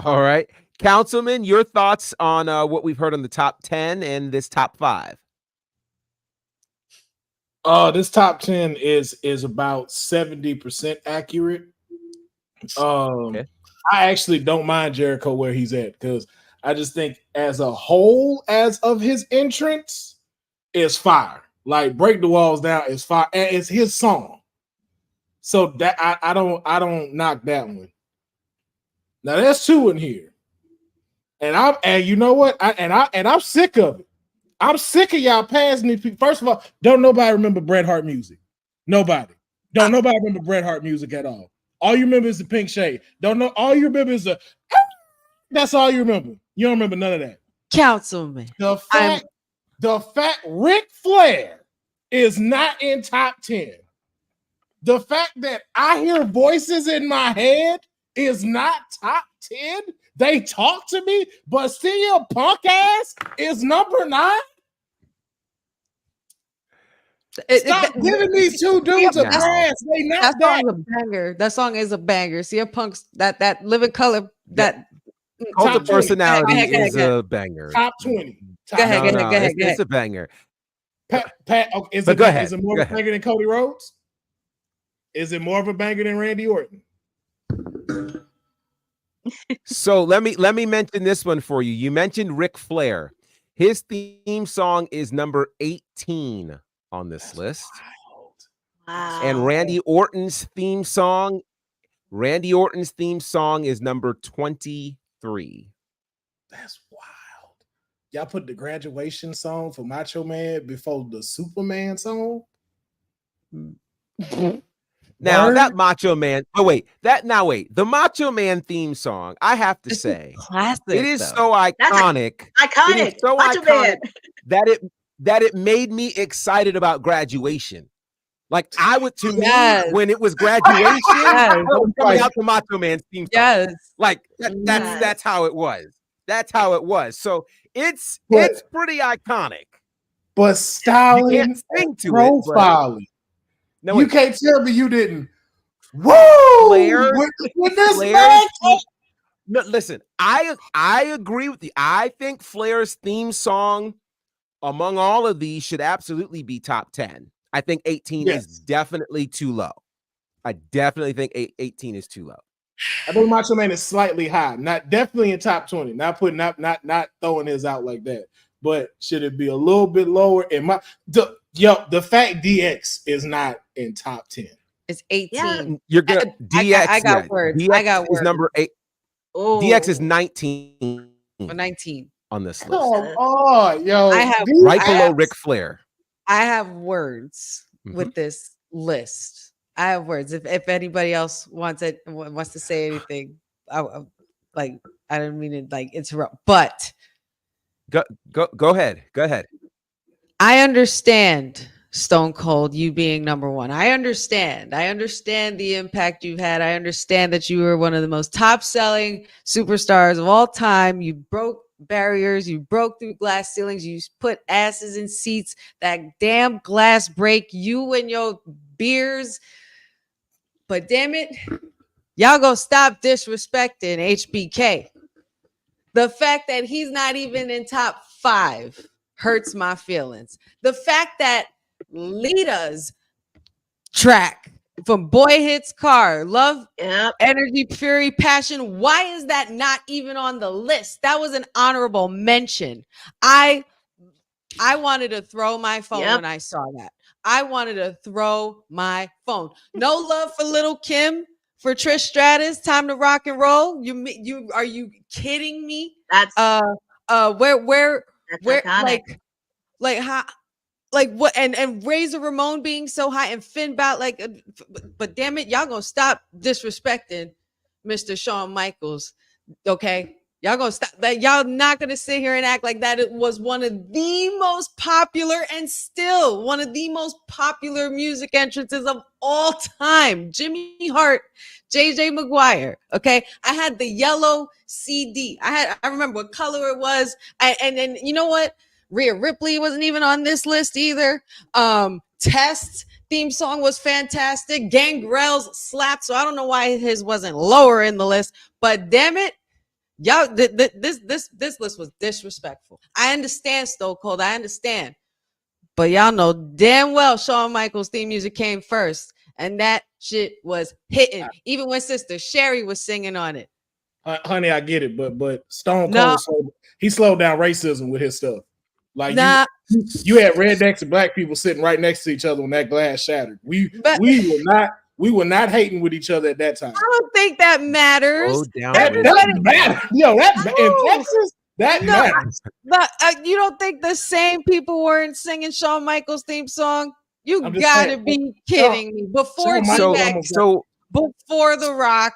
right. Councilman, your thoughts on what we've heard on the top 10 and this top 5? This top 10 is about 70% accurate. Okay. I actually don't mind Jericho where he's at, because I just think as a whole, as of his entrance, is fire. Like Break the Walls Down is fire, and it's his song. So that I don't knock that one. Now there's 2 in here, and you know what? I'm sick of it. I'm sick of y'all passing these people. First of all, don't nobody remember Bret Hart music. Nobody. Don't nobody remember Bret Hart music at all. All you remember is the pink shade. Don't know. All you remember is the. That's all you remember. You don't remember none of that. Councilman. The fact Ric Flair is not in top 10. The fact that I hear voices in my head is not top 10. They talk to me, but CM Punk ass is number 9. Stop giving these two dudes a pass. They not that song is a banger. That song is a banger. CM Punk's that living color that Cult of Personality is a banger. Top 20. Go ahead. It's a banger. Pat, okay, is it more of a banger than Cody Rhodes? Is it more of a banger than Randy Orton? So let me mention this one for you. You mentioned Ric Flair. His theme song is number 18 on this list. Wow. And Randy Orton's theme song is number 23. That's wild. Y'all put the graduation song for Macho Man before the Superman song? Now that Macho Man, the Macho Man theme song, I have to say, classic, it is so iconic. Iconic. It is so Macho iconic Man. that it made me excited about graduation. Like when it was graduation, I was coming out to Macho Man's theme song. Yes. Like that's how it was. That's how it was. So it's pretty iconic. But styling, you can't sing to profiling. No, you can't tell me you didn't. Whoa! Flair, with this man. No, listen, I agree with you. I think Flair's theme song among all of these should absolutely be top 10. I think 18 is definitely too low. I definitely think 18 is too low. I think Macho Man is slightly high, not definitely in top 20. Not putting up, not throwing his out like that. But should it be a little bit lower? The fact DX is not in top 10. It's 18. Yeah. You're gonna DX. I got words. DX I got is words. number 8. Oh. DX is 19. 19 on this list. Oh, yo, I have right below Ric Flair. I have words with this list. I have words. If anybody else wants to say anything, I didn't mean to interrupt, but go ahead. Go ahead. I understand, Stone Cold, you being number one. I understand the impact you've had. I understand that you were one of the most top-selling superstars of all time. You broke barriers, you broke through glass ceilings, you put asses in seats, that damn glass break, you and your beers. But damn it, y'all gonna stop disrespecting HBK. The fact that he's not even in top 5 hurts my feelings. The fact that Lita's track from Boy Hits Car, Love, Energy, Fury, Passion, why is that not even on the list? That was an honorable mention. I wanted to throw my phone when I saw that. I wanted to throw my phone. No love for Little Kim, for Trish Stratus, Time to Rock and Roll. You are you kidding me? That's where iconic. like how what and Razor Ramon being so high and Finn Balor but damn it, y'all gonna stop disrespecting Mr. Shawn Michaels, okay? Y'all gonna stop that. Y'all not gonna sit here and act like that it was one of the most popular and still one of the most popular music entrances of all time. Jimmy Hart, JJ Maguire. Okay, I had the yellow CD. I remember what color it was. And you know what? Rhea Ripley wasn't even on this list either. Test theme song was fantastic. Gangrel's slapped, so I don't know why his wasn't lower in the list. But damn it. Y'all, this list was disrespectful. I understand, Stone Cold. I understand. But y'all know damn well Shawn Michaels' theme music came first. And that shit was hitting. Even when Sister Sherry was singing on it. Honey, I get it. But Stone Cold, he slowed down racism with his stuff. Like you had rednecks and black people sitting right next to each other when that glass shattered. We were not hating with each other at that time. I don't think that matters. That matters. Yo, in Texas, that matters. But you don't think the same people weren't singing Shawn Michaels' theme song? You gotta be kidding me. Before before The Rock.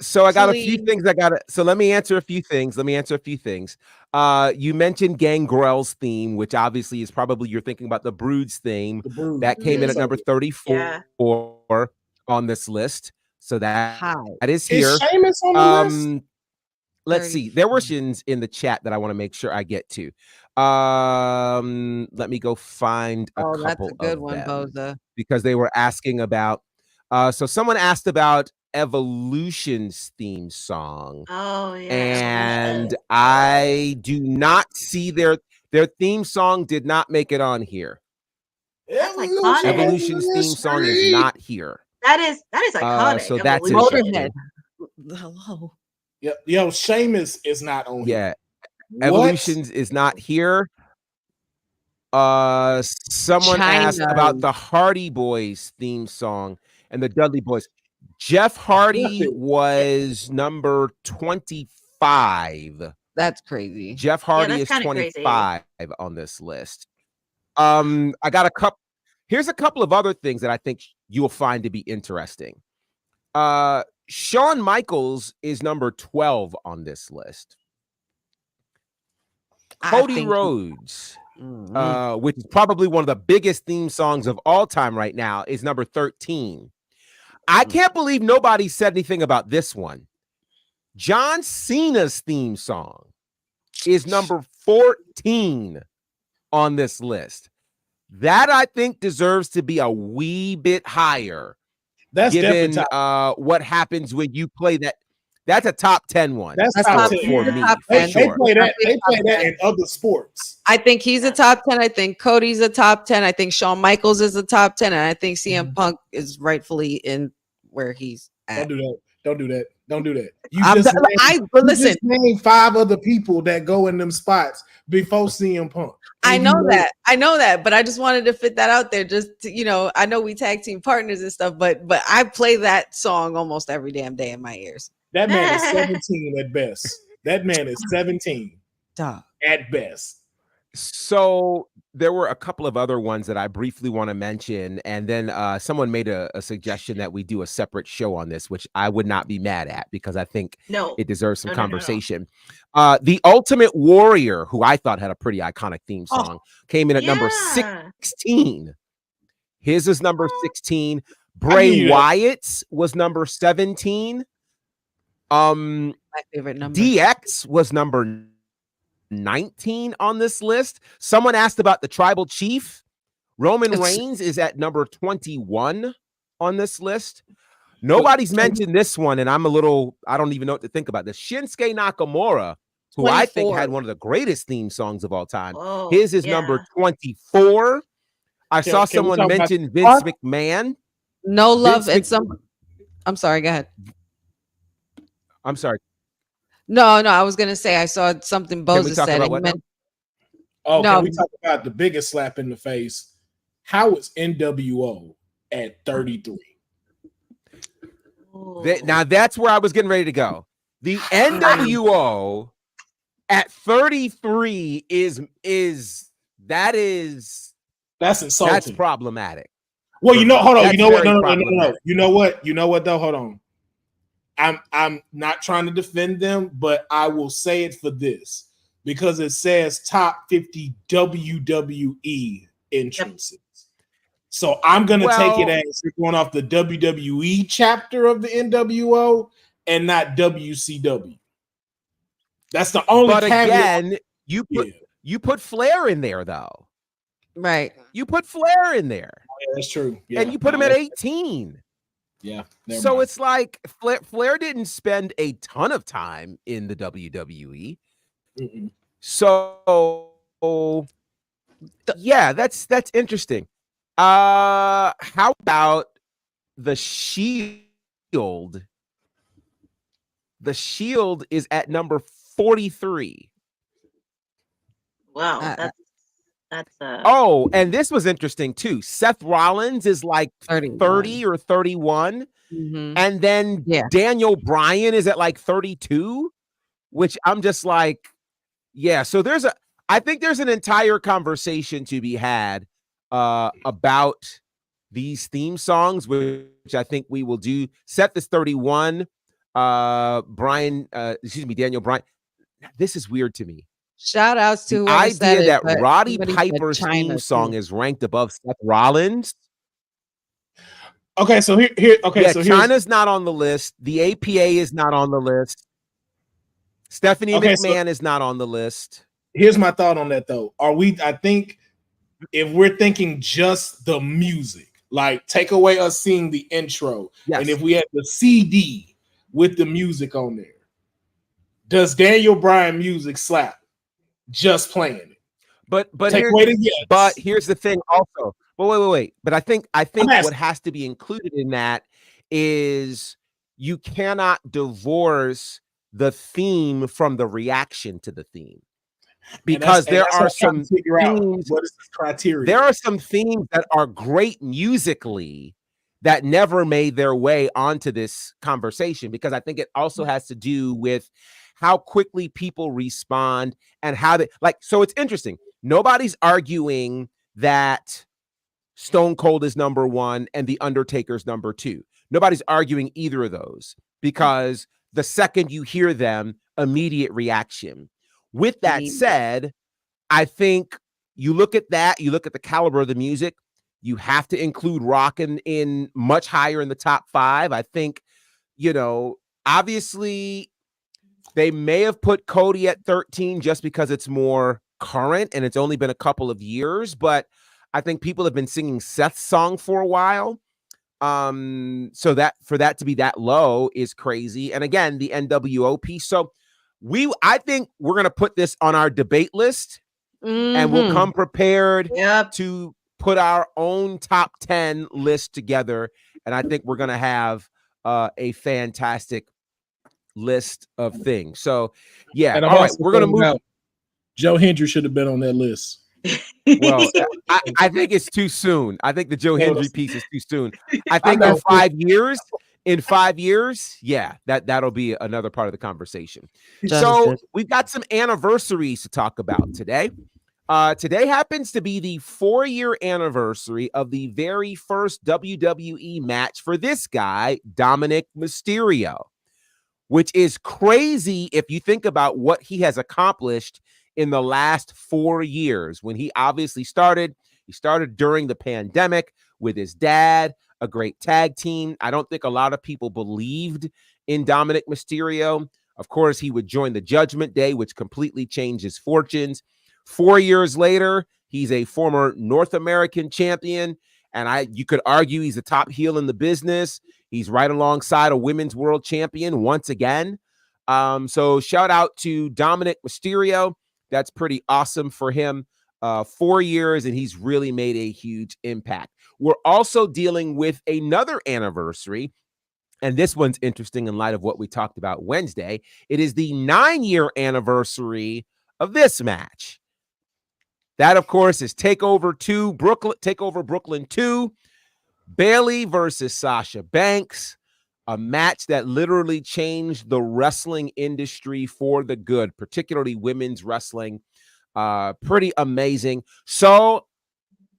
So I got a few Please. things so let me answer a few things. You mentioned Gangrel's theme, which obviously is probably you're thinking about the Brood's theme. That came in at number 34 on this list. So that is here. Is Sheamus on the list? Let's see. There were questions in the chat that I want to make sure I get to. Let me go find a couple that's a good of one, them Boza. because they were asking about. So someone asked about Evolution's theme song. Oh yeah. And I do not see their theme song did not make it on here. That's iconic. Evolution's theme song is not here. That is iconic. So that's Motorhead. Hello. Yo, Sheamus is not on here. Yeah. Evolution's is not here. Someone asked about the Hardy Boys theme song and the Dudley Boys. Jeff Hardy was number 25. That's crazy. Jeff Hardy is 25 on this list. I got a couple. Here's a couple of other things that I think you'll find to be interesting. Shawn Michaels is number 12 on this list. Cody Rhodes, which is probably one of the biggest theme songs of all time right now, is number 13. I can't believe nobody said anything about this one. John Cena's theme song is number 14 on this list. That I think deserves to be a wee bit higher. That's given what happens when you play that. That's a top 10 one. That's top 10 for me. They play that in other sports. I think he's a top 10. I think Cody's a top 10. I think Shawn Michaels is a top 10. And I think CM Punk is rightfully in where he's at. Don't do that. You listen. Just name 5 other people that go in them spots before CM Punk. I know that, but I just wanted to fit that out there. Just to, I know we tag team partners and stuff, but I play that song almost every damn day in my ears. That man is 17 at best. That man is 17 at best. So there were a couple of other ones that I briefly want to mention, and then someone made a suggestion that we do a separate show on this, which I would not be mad at because I think it deserves some conversation. The Ultimate Warrior, who I thought had a pretty iconic theme song, came in at number 16. His is number 16. Bray Wyatt's was number 17. My favorite number. DX was number 19 on this list. Someone asked about the Tribal Chief. Roman Reigns is at number 21 on this list. Nobody's mentioned this one, and I don't even know what to think about this. Shinsuke Nakamura, who 24. I think had one of the greatest theme songs of all time. His is number 24. I saw someone mention Vince McMahon. No love and some. I'm sorry, go ahead. I'm sorry. No, I was gonna say I saw something Boza said. Can we talk about the biggest slap in the face? How is NWO at 33? Now that's where I was getting ready to go. The NWO at 33 is that's insulting. That's problematic. Well, hold on. You know what? No. You know what though? Hold on. I'm not trying to defend them, but I will say it for this because it says top 50 WWE entrances. So I'm gonna take it as you're going off the WWE chapter of the NWO and not WCW. That's the only. But again, you put Flair in there though, right? You put Flair in there. Oh, yeah, that's true. Yeah. And you put him at 18. Yeah. So it's like Flair didn't spend a ton of time in the WWE. Mm-mm. So yeah, that's interesting. How about the Shield? The Shield is at number 43. Wow, that's and this was interesting too. Seth Rollins is like 30 or 31. Mm-hmm. And then Daniel Bryan is at like 32, which I'm just like, so I think there's an entire conversation to be had about these theme songs, which I think we will do. Seth is 31. Daniel Bryan. This is weird to me. Shout outs to The whoever said idea it, that but Roddy somebody said Piper's China theme song too. is ranked above Seth Rollins. Okay, so China's not on the list. The APA is not on the list. Stephanie McMahon is not on the list. Here's my thought on that, though. I think if we're thinking just the music, like take away us seeing the intro, and if we had the CD with the music on there, does Daniel Bryan music slap just playing it? But here's the thing also. Well, wait. But I think what has to be included in that is you cannot divorce the theme from the reaction to the theme. Because there are some themes, what is the criteria? There are some themes that are great musically that never made their way onto this conversation, because I think it also has to do with how quickly people respond and how they so it's interesting. Nobody's arguing that Stone Cold is number one and The Undertaker's number two. Nobody's arguing either of those, because the second you hear them, immediate reaction. With that said, I think you look at that, you look at the caliber of the music, you have to include rock in much higher in the top 5. I think, obviously they may have put Cody at 13 just because it's more current and it's only been a couple of years, but I think people have been singing Seth's song for a while. So that for that to be that low is crazy. And again, the NWO piece. So I think we're going to put this on our debate list, and we'll come prepared to put our own top 10 list together. And I think we're going to have a fantastic list of things. So yeah. And all right, we're going to move out. Joe Hendry should have been on that list. Well, I think it's too soon. I think the Joe Hendry piece is too soon. I think in 5 years, yeah, that'll be another part of the conversation. So we've got some anniversaries to talk about today. Today happens to be the 4-year anniversary of the very first WWE match for this guy, Dominic Mysterio, which is crazy if you think about what he has accomplished in the last 4 years. When he obviously started during the pandemic with his dad, a great tag team. I don't think a lot of people believed in Dominic Mysterio. Of course, he would join the Judgment Day, which completely changed his fortunes. 4 years later, he's a former North American champion, and you could argue he's the top heel in the business. He's right alongside a women's world champion once again. So shout out to Dominic Mysterio. That's pretty awesome for him. 4 years, and he's really made a huge impact. We're also dealing with another anniversary, and this one's interesting in light of what we talked about Wednesday. It is the 9-year anniversary of this match. That, of course, is Takeover Brooklyn 2, Bayley versus Sasha Banks, a match that literally changed the wrestling industry for the good, particularly women's wrestling. Pretty amazing. So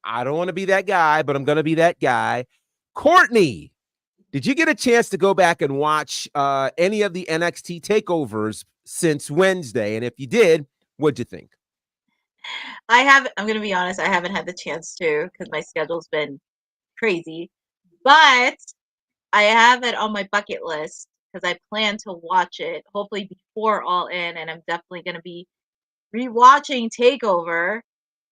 I don't want to be that guy, but I'm going to be that guy. Courtney, did you get a chance to go back and watch any of the NXT takeovers since Wednesday? And if you did, what'd you think? I'm going to be honest, I haven't had the chance to because my schedule's been crazy. But I have it on my bucket list because I plan to watch it, hopefully before All In, and I'm definitely going to be rewatching Takeover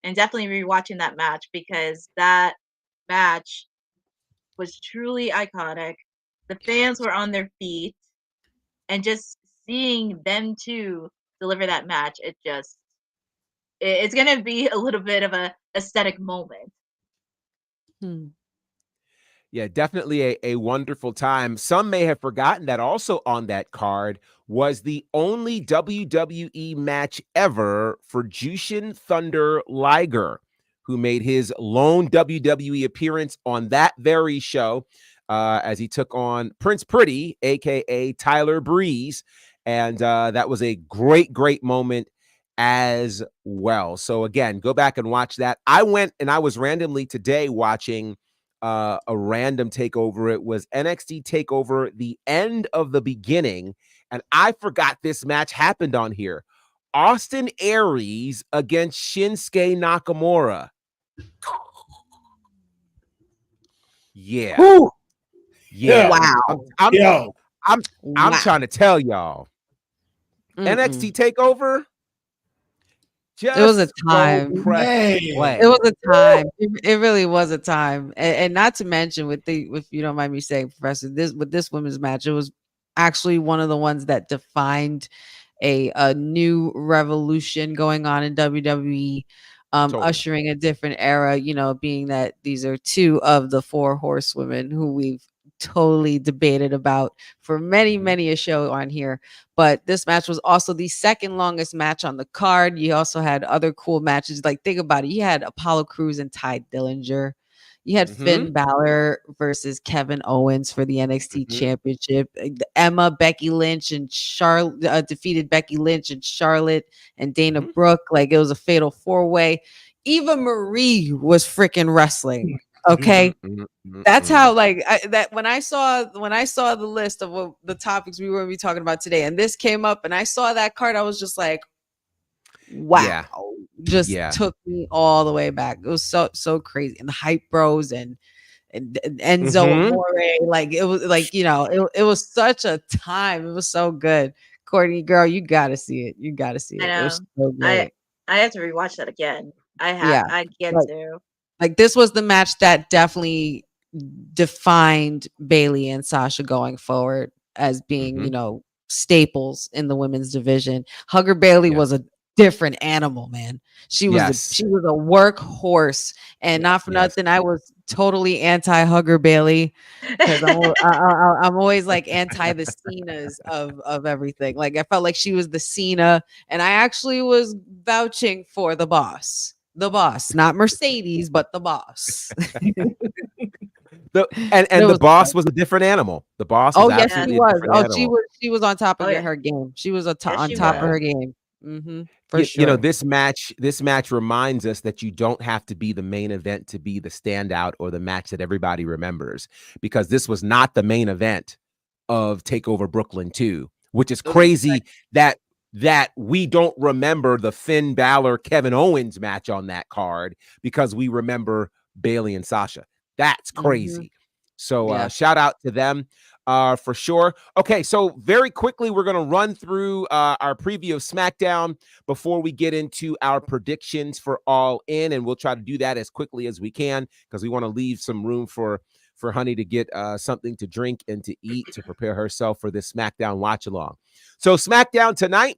and definitely rewatching that match because that match was truly iconic. The fans were on their feet, and just seeing them two deliver that match, it's going to be a little bit of a aesthetic moment. Yeah, definitely a wonderful time. Some may have forgotten that also on that card was the only WWE match ever for Jushin Thunder Liger, who made his lone WWE appearance on that very show as he took on Prince Pretty, a.k.a. Tyler Breeze. And that was a great, great moment as well. So again, go back and watch that. I went and I was randomly today watching a random takeover. It was NXT Takeover, the end of the beginning. And I forgot this match happened on here. Austin Aries against Shinsuke Nakamura. Yeah. Woo. Yeah. Wow. I'm trying to tell y'all. NXT Takeover. It was a time. Play. It was a time. It really was a time. And not to mention if you don't mind me saying, Professor, this women's match, it was actually one of the ones that defined a new revolution going on in WWE, Totally. ushering a different era, being that these are two of the four horsewomen who we've totally debated about for many a show on here. But this match was also the second longest match on the card. You also had other cool matches. Like, think about it. You had Apollo Crews and Ty Dillinger. You had Finn Balor versus Kevin Owens for the NXT Championship. Emma, Becky Lynch, and Charlotte defeated Becky Lynch and Charlotte and Dana Brooke. Like, it was a fatal 4-way. Eva Marie was freaking wrestling. Okay, that's how when I saw the list of the topics we were going to be talking about today, and this came up, and I saw that card, I was just like, wow, took me all the way back. It was so crazy, and the Hype Bros and Enzo Amore, like it was like it was such a time. It was so good. Courtney, girl, you got to see it. You got to see it. It was so great. I have to rewatch that again. I get to. Like, this was the match that definitely defined Bayley and Sasha going forward as being, staples in the women's division. Hugger Bayley was a different animal, man. She was a workhorse, and not for nothing, I was totally anti Hugger Bayley because I'm always like anti the Cenas of everything. Like, I felt like she was the Cena, and I actually was vouching for the boss. The boss, not Mercedes, but the boss. The boss was a different animal. The boss was absolutely she was. A different animal. She was on top of her game. She was on top of her game. For sure. This match reminds us that you don't have to be the main event to be the standout or the match that everybody remembers, because this was not the main event of Takeover Brooklyn 2, which is crazy that we don't remember the Finn Balor Kevin Owens match on that card because we remember Bayley and Sasha. That's crazy. So shout out to them for sure. Okay, so very quickly, we're going to run through our preview of SmackDown before we get into our predictions for All In, and we'll try to do that as quickly as we can because we want to leave some room for Honey to get something to drink and to eat to prepare herself for this SmackDown watch-along. So SmackDown tonight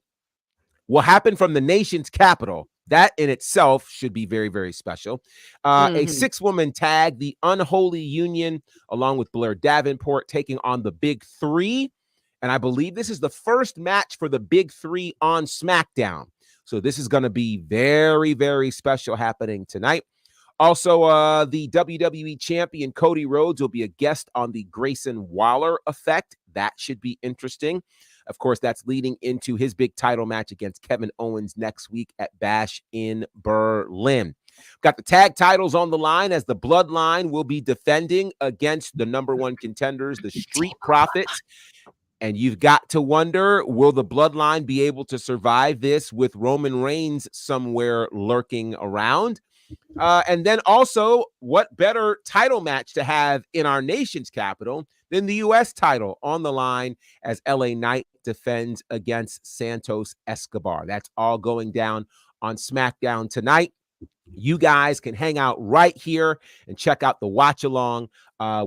will happen from the nation's capital. That in itself should be very, very special. A 6-woman tag, the Unholy Union, along with Blair Davenport, taking on the Big Three. And I believe this is the first match for the Big Three on SmackDown. So this is going to be very, very special happening tonight. Also, the WWE champion Cody Rhodes will be a guest on the Grayson Waller effect. That should be interesting. Of course, that's leading into his big title match against Kevin Owens next week at Bash in Berlin. Got the tag titles on the line as the Bloodline will be defending against the #1 contenders, the Street Profits. And you've got to wonder, will the Bloodline be able to survive this with Roman Reigns somewhere lurking around? And then also, what better title match to have in our nation's capital than the U.S. title on the line as LA Knight defends against Santos Escobar. That's all going down on SmackDown tonight. You guys can hang out right here and check out the watch along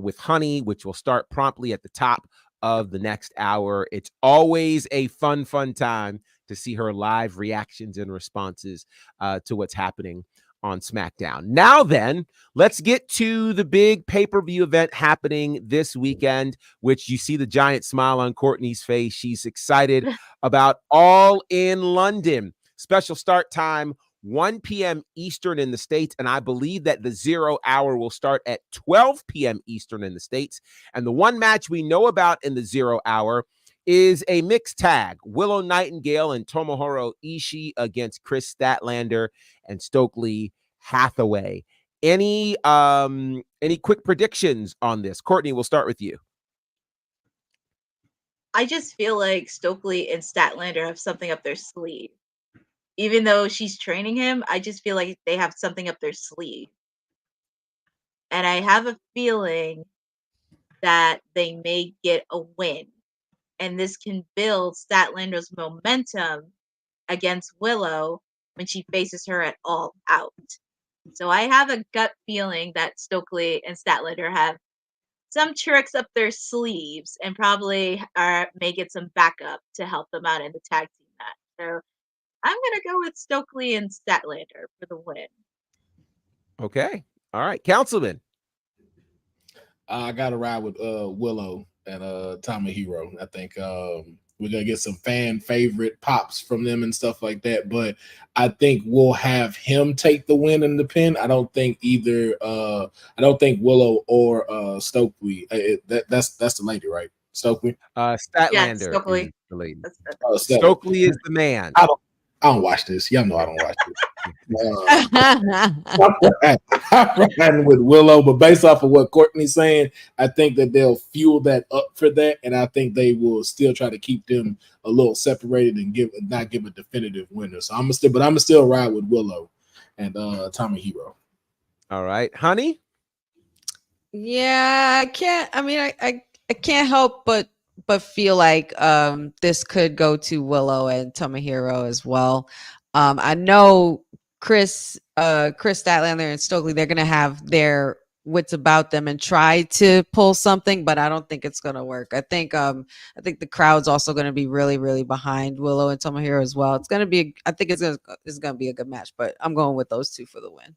with Honey, which will start promptly at the top of the next hour. It's always a fun time to see her live reactions and responses to what's happening on SmackDown. Now then, let's get to the big pay-per-view event happening this weekend, which you see the giant smile on Courtney's face. She's excited about All in London. Special start time, 1 p.m. Eastern in the States, and I believe that the 0 hour will start at 12 p.m. Eastern in the States. And the one match we know about in the 0 hour is a mixed tag, Willow Nightingale and Tomohiro Ishii against Chris Statlander and Stokely Hathaway. Any Any quick predictions on this? Courtney, we'll start with you. I just feel like Stokely and Statlander have something up their sleeve. Even though she's training him, I just feel like they have something up their sleeve. And I have a feeling that they may get a win. And this can build Statlander's momentum against Willow when she faces her at All Out. So I have a gut feeling that Stokely and Statlander have some tricks up their sleeves and probably may get some backup to help them out in the tag team match. So I'm going to go with Stokely and Statlander for the win. Okay. All right. Councilman. I got to ride with Willow and Tomohiro. I think we're going to get some fan favorite pops from them and stuff like that. But I think we'll have him take the win in the pin. I don't think either. I don't think Willow or Stokely. That's the lady, right? Stokely. Statlander. Yeah, Stokely. Is the lady. Stokely is the man. I don't watch this. Y'all know I don't watch this. I'm riding with Willow, but based off of what Courtney's saying, I think that they'll fuel that up for that, and I think they will still try to keep them a little separated and not give a definitive winner. So I'm still ride with Willow and Tomohiro. All right, honey. Yeah, I can't. I mean, I can't help but feel like this could go to Willow and Tomohiro as well. I know Chris Statlander and Stokely, they're gonna have their wits about them and try to pull something, but I don't think it's gonna work. I think the crowd's also gonna be really, really behind Willow and Tomohiro as well. It's gonna be it's gonna be a good match, but I'm going with those two for the win.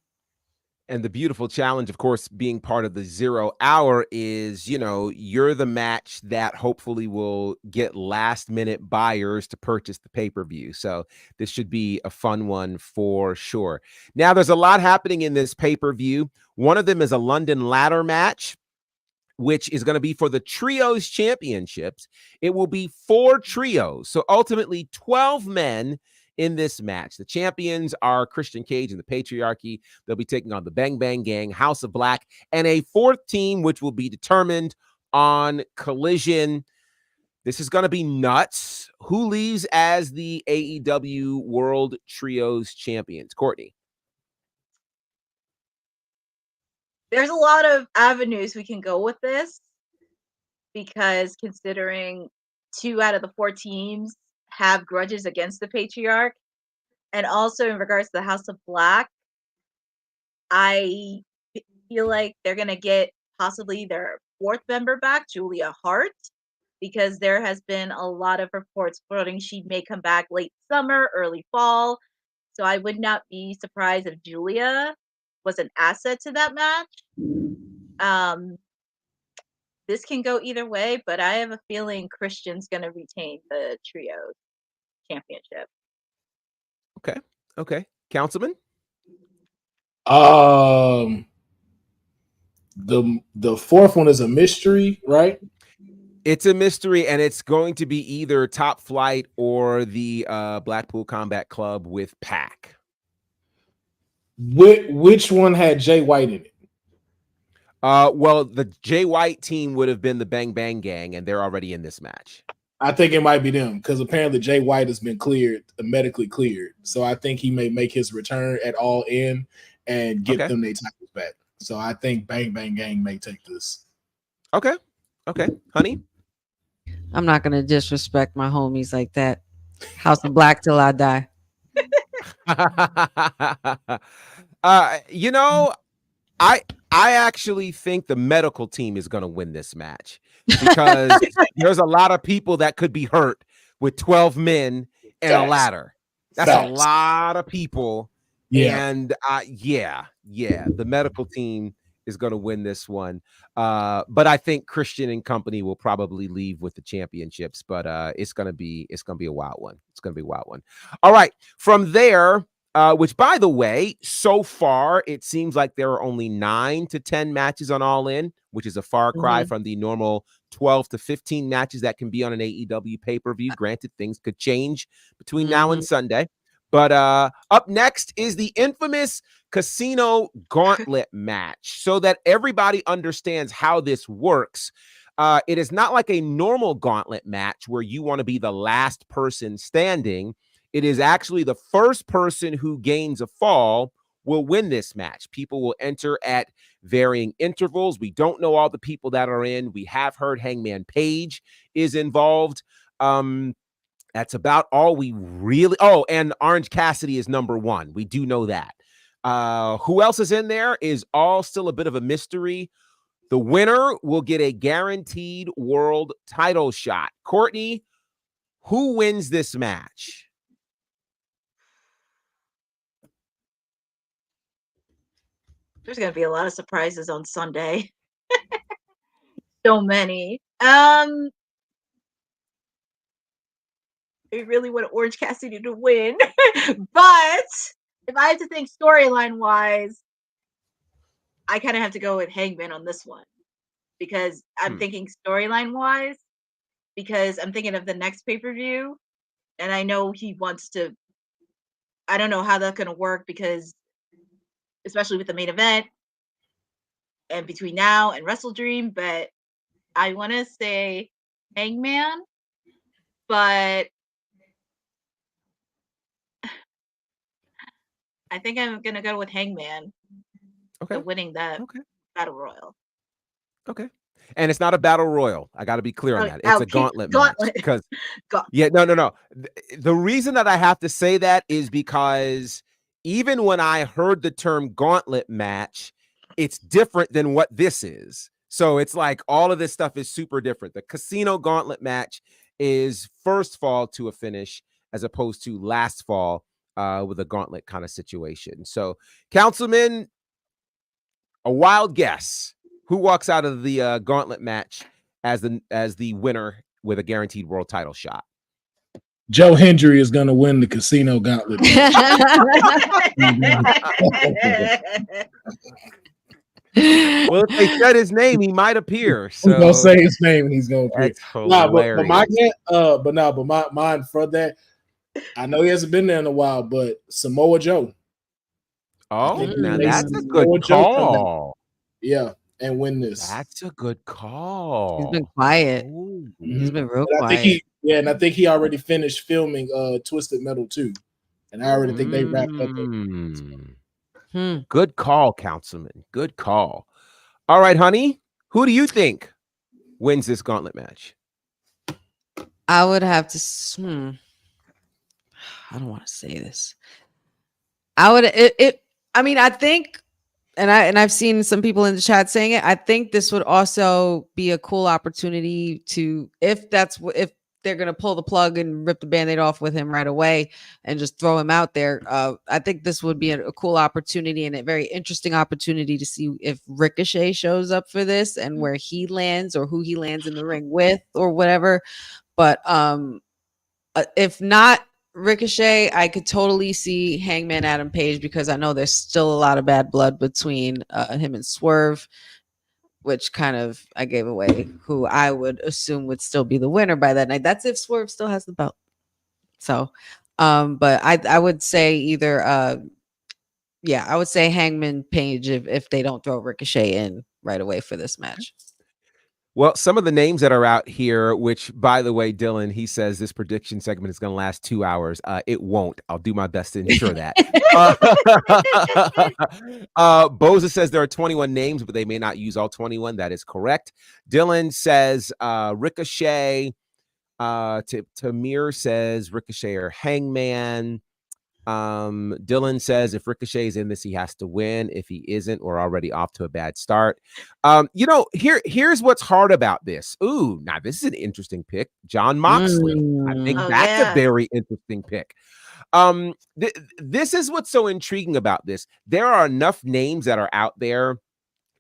And the beautiful challenge, of course, being part of the 0 hour is, you're the match that hopefully will get last minute buyers to purchase the pay-per-view. So this should be a fun one for sure. Now, there's a lot happening in this pay-per-view. One of them is a London ladder match, which is going to be for the Trios Championships. It will be 4 trios. So ultimately 12 men in this match. The champions are Christian Cage and the Patriarchy. They'll be taking on the Bang Bang Gang, House of Black, and a 4th team, which will be determined on Collision. This is going to be nuts. Who leaves as the AEW World Trios Champions? Courtney. There's a lot of avenues we can go with this, because considering 2 out of the 4 teams have grudges against the Patriarch, and also in regards to the House of Black, I feel like they're gonna get possibly their 4th member back, Julia Hart, because there has been a lot of reports floating she may come back late summer, early fall. So I would not be surprised if Julia was an asset to that match. This can go either way, but I have a feeling Christian's gonna retain the trio championship. Okay. Councilman? The 4th one is a mystery, right? It's a mystery, and it's going to be either Top Flight or the Blackpool Combat Club with Pac. Which one had Jay White in it? Well, the Jay White team would have been the Bang Bang Gang, and they're already in this match. I think it might be them, because apparently Jay White has been medically cleared. So I think he may make his return at All In and get them their titles back. So I think Bang Bang Gang may take this. Okay. Honey? I'm not gonna disrespect my homies like that. House of Black till I die. I actually think the medical team is going to win this match, because there's a lot of people that could be hurt with 12 men and a ladder. That's a lot of people. Yeah. And the medical team is going to win this one. But I think Christian and company will probably leave with the championships, but it's going to be a wild one. It's going to be a wild one. All right. From there, which, by the way, so far, it seems like there are only 9 to 10 matches on All In, which is a far cry from the normal 12 to 15 matches that can be on an AEW pay-per-view. Granted, things could change between now and Sunday. But up next is the infamous casino gauntlet match so that everybody understands how this works. It is not like a normal gauntlet match where you want to be the last person standing. It is actually the first person who gains a fall will win this match. People will enter at varying intervals. We don't know all the people that are in. We have heard Hangman Page is involved. That's about all we really. Oh, and Orange Cassidy is number one. We do know that. Who else is in there is all still a bit of a mystery. The winner will get a guaranteed world title shot. Courtney, who wins this match? There's going to be a lot of surprises on Sunday. So many. I really want Orange Cassidy to win. But if I have to think storyline wise, I kind of have to go with Hangman on this one. Because I'm thinking storyline wise, because I'm thinking of the next pay-per-view. And I know he wants to. I don't know how that's going to work because, especially with the main event and between now and Wrestle Dream, but I want to say Hangman, but I think I'm going to go with Hangman. Okay. Winning that Battle Royal. Okay. And it's not a battle royal. I got to be clear on that. It's a gauntlet match. Because no. The reason that I have to say that is because even when I heard the term gauntlet match, it's different than what this is. So it's like all of this stuff is super different. The casino gauntlet match is first fall to a finish as opposed to last fall with a gauntlet kind of situation. So, Councilman, a wild guess. Who walks out of the gauntlet match as the winner with a guaranteed world title shot? Joe Hendry is going to win the casino gauntlet match. Well, if they said his name, he might appear. So he's gonna say his name and he's gonna appear. But mine for that. I know he hasn't been there in a while, but Samoa Joe. Oh, now that's a good call. Yeah. And win this. That's a good call. He's been quiet. Ooh. He's been real quiet. I think he already finished filming Twisted Metal 2. And I already think they wrapped up. Good call, Councilman. Good call. All right, honey. Who do you think wins this gauntlet match? I would have to. I don't want to say this. I think. And I've seen some people in the chat saying it. I think this would also be a cool opportunity to, if they're going to pull the plug and rip the Band-Aid off with him right away and just throw him out there. I think this would be a cool opportunity and a very interesting opportunity to see if Ricochet shows up for this and where he lands or who he lands in the ring with or whatever. But if not Ricochet, I could totally see Hangman Adam Page because I know there's still a lot of bad blood between him and Swerve, which kind of I gave away who I would assume would still be the winner by that night. That's if Swerve still has the belt. So, but I would say either, I would say Hangman Page if they don't throw Ricochet in right away for this match. Well, some of the names that are out here, which, by the way, Dylan, he says this prediction segment is going to last 2 hours. It won't. I'll do my best to ensure that. Boza says there are 21 names, but they may not use all 21. That is correct. Dylan says Ricochet. Tamir says Ricochet or Hangman. Dylan says if Ricochet's in this, he has to win. If he isn't, we're already off to a bad start. Here's what's hard about this. Ooh, now this is an interesting pick. John Moxley. I think that's a very interesting pick. This is what's so intriguing about this. There are enough names that are out there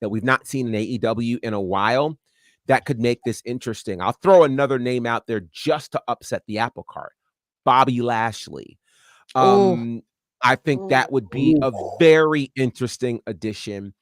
that we've not seen in AEW in a while that could make this interesting. I'll throw another name out there just to upset the apple cart. Bobby Lashley. I think that would be a very interesting addition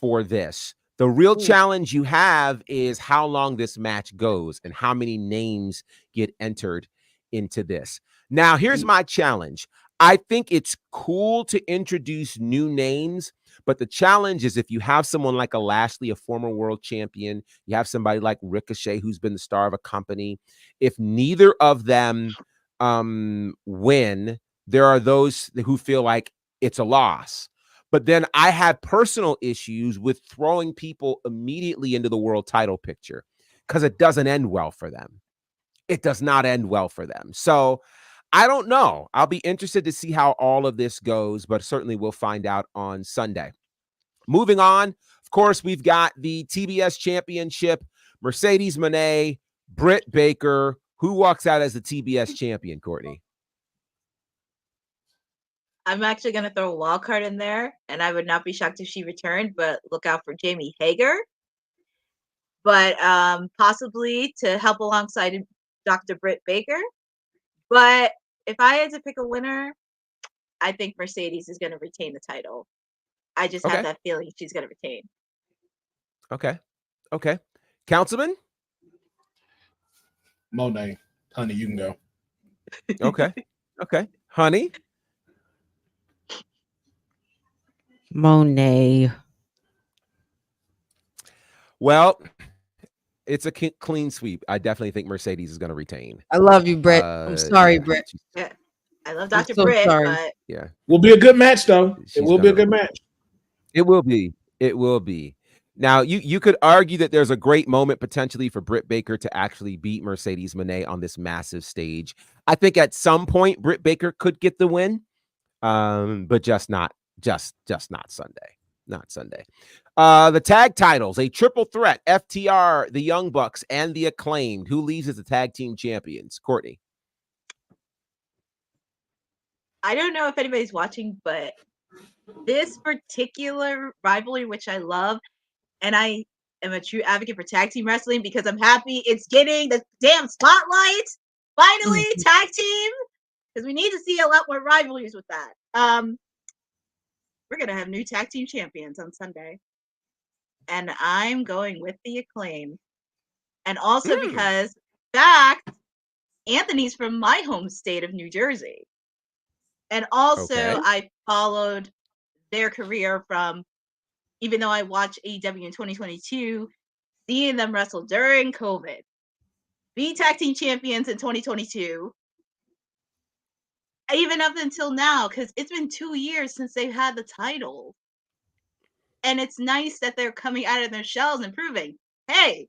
for this. The real challenge you have is how long this match goes and how many names get entered into this. Now, here's my challenge. I think it's cool to introduce new names, but the challenge is if you have someone like a Lashley, a former world champion, you have somebody like Ricochet, who's been the star of a company. If neither of them win, there are those who feel like it's a loss. But then I have personal issues with throwing people immediately into the world title picture because it doesn't end well for them. It does not end well for them. So I don't know. I'll be interested to see how all of this goes, but certainly we'll find out on Sunday. Moving on, of course, we've got the TBS Championship, Mercedes Moné, Britt Baker. Who walks out as the TBS champion, Courtney? I'm actually going to throw a wild card in there, and I would not be shocked if she returned, but look out for Jamie Hager. But possibly to help alongside Dr. Britt Baker. But if I had to pick a winner, I think Mercedes is going to retain the title. I just have that feeling she's going to retain. Okay. Councilman? Monet. Honey, you can go. Okay. Honey? Monet. Well, it's a clean sweep. I definitely think Mercedes is going to retain. I love you, Britt. I'm sorry, Britt. Yeah. I love Dr. Britt, but yeah. Will be a good match, though. It will be a good match. It will be. Now, you could argue that there's a great moment potentially for Britt Baker to actually beat Mercedes Moné on this massive stage. I think at some point Britt Baker could get the win, but just not Sunday. Not Sunday. The tag titles, a triple threat, FTR, the Young Bucks, and the Acclaimed. Who leaves as the tag team champions? Courtney. I don't know if anybody's watching, but this particular rivalry, which I love, and I am a true advocate for tag team wrestling because I'm happy it's getting the damn spotlight. Finally, tag team, because we need to see a lot more rivalries with that. We're going to have new tag team champions on Sunday. And I'm going with the Acclaim. And also because, in fact, Anthony's from my home state of New Jersey. And also I followed their career from, even though I watched AEW in 2022, seeing them wrestle during COVID, be tag team champions in 2022, even up until now, because it's been 2 years since they've had the title. And it's nice that they're coming out of their shells and proving, hey,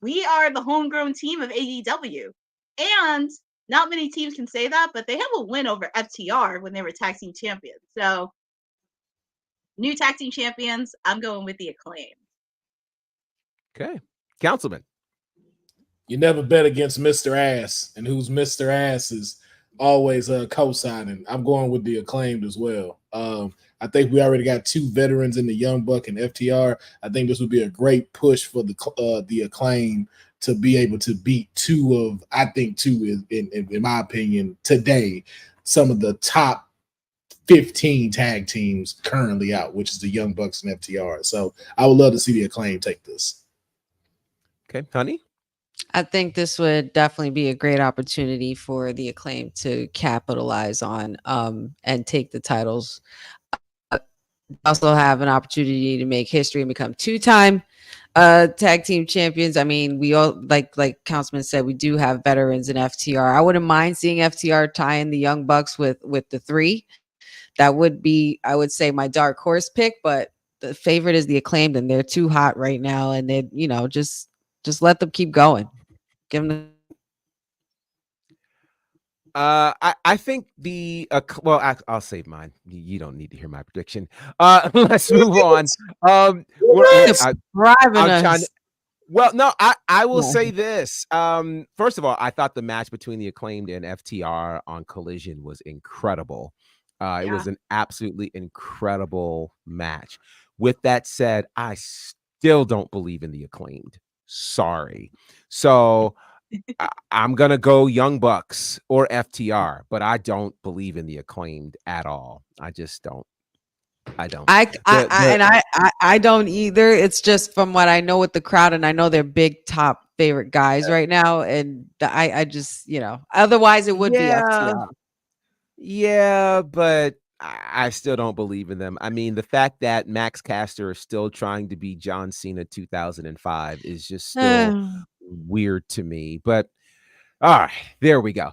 we are the homegrown team of AEW. And not many teams can say that, but they have a win over FTR when they were tag team champions. So, new tag team champions, I'm going with the Acclaim. Okay. Councilman. You never bet against Mr. Ass, and who's Mr. Ass is always co-signing. I'm going with the Acclaimed as well. I think we already got 2 veterans in the Young Buck and FTR. I think this would be a great push for the Acclaim to be able to beat 2 is, in my opinion, today, some of the top 15 tag teams currently out, which is the Young Bucks and FTR. So I would love to see the Acclaim take this. Okay, Honey? I think this would definitely be a great opportunity for the Acclaim to capitalize on and take the titles. Also have an opportunity to make history and become 2-time tag team champions. I mean, we all like Councilman said, we do have veterans in FTR. I wouldn't mind seeing FTR tie in the Young Bucks with the 3. That would be, I would say, my dark horse pick, but the favorite is the Acclaimed, and they're too hot right now, and they, just let them keep going. Give them I think I'll save mine. You don't need to hear my prediction. Let's move on. I will say this. First of all, I thought the match between the Acclaimed and FTR on Collision was incredible. It was an absolutely incredible match. With that said, I still don't believe in the Acclaimed. Sorry. So I'm going to go Young Bucks or FTR, but I don't believe in the Acclaimed at all. I just don't. I don't. I don't either. It's just from what I know with the crowd, and I know they're big top favorite guys right now, and I just, otherwise it would be FTR. Yeah, but I still don't believe in them. I mean, the fact that Max Caster is still trying to be John Cena 2005 is just still weird to me. But all right, there we go.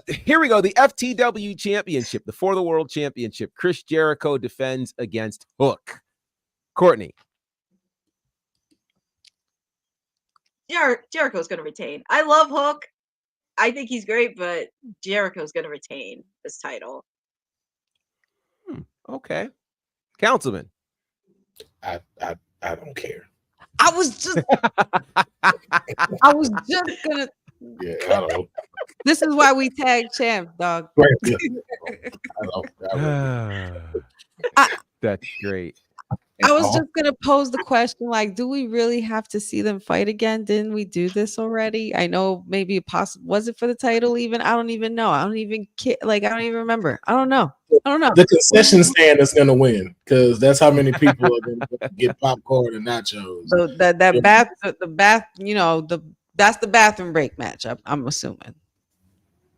Here we go. The FTW Championship, the For the World Championship. Chris Jericho defends against Hook. Courtney. Jericho's going to retain. I love Hook. I think he's great, but Jericho's going to retain this title. Okay. Councilman. I don't care. I was just gonna. Yeah, I don't. This is why we tag champ, dog. That's great. I was just gonna pose the question, like, do we really have to see them fight again? Didn't we do this already? I know maybe possible. Was it for the title even? I don't even know. I don't even care. Like, I don't even remember. I don't know. The concession stand is gonna win because that's how many people are gonna get popcorn and nachos. So that's the bathroom break match. I'm assuming.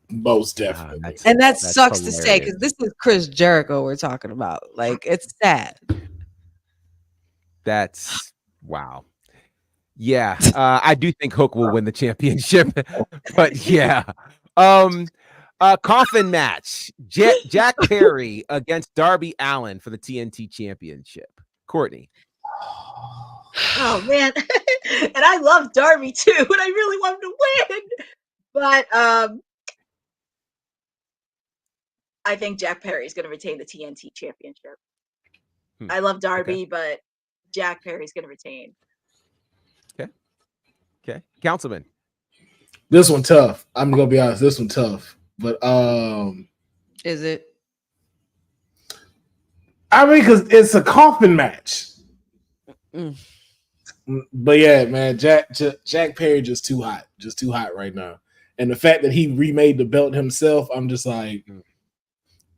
Most definitely. And that sucks hilarious to say because this is Chris Jericho we're talking about. Like, it's sad. That's wow. Yeah, I do think Hook will win the championship, but yeah. Coffin match: Jack Perry against Darby Allin for the TNT Championship. Courtney. Oh man, and I love Darby too, and I really want him to win, but I think Jack Perry is going to retain the TNT Championship. I love Darby, but Jack Perry's going to retain. Okay. Councilman. This one tough. I'm going to be honest. This one tough. But is it? I mean, because it's a coffin match. But yeah, man, Jack Perry just too hot right now. And the fact that he remade the belt himself, I'm just like,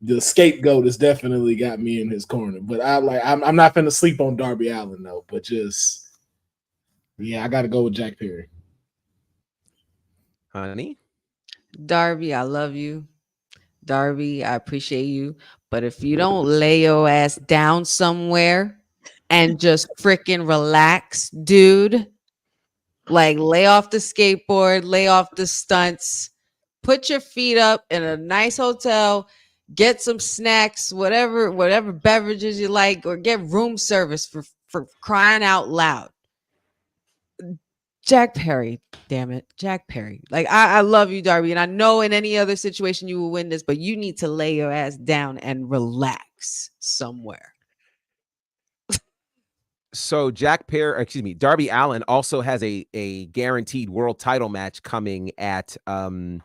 the scapegoat has definitely got me in his corner. But I'm not finna sleep on Darby Allin though. But just I got to go with Jack Perry. Honey, Darby, I love you. Darby, I appreciate you. But if you don't lay your ass down somewhere and just freaking relax, dude, like lay off the skateboard, lay off the stunts, put your feet up in a nice hotel, get some snacks, whatever beverages you like, or get room service for crying out loud. Jack Perry, damn it, Jack Perry. Like, I love you, Darby, and I know in any other situation you will win this, but you need to lay your ass down and relax somewhere. So Darby Allin also has a guaranteed world title match coming at Grand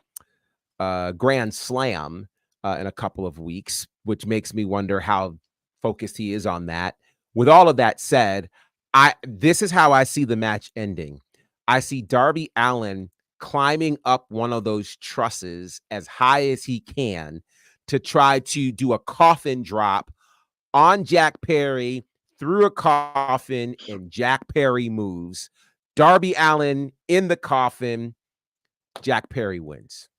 Slam in a couple of weeks, which makes me wonder how focused he is on that. With all of that said, this is how I see the match ending. I see Darby Allin climbing up one of those trusses as high as he can to try to do a coffin drop on Jack Perry through a coffin, and Jack Perry moves. Darby Allin in the coffin. Jack Perry wins.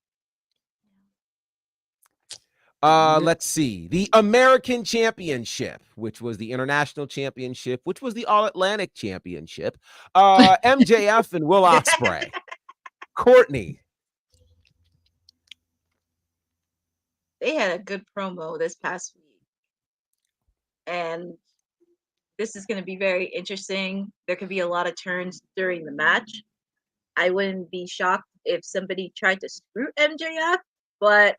Let's see. The American Championship, which was the International Championship, which was the All-Atlantic Championship. MJF and Will Osprey. Courtney. They had a good promo this past week. And this is going to be very interesting. There could be a lot of turns during the match. I wouldn't be shocked if somebody tried to screw MJF, but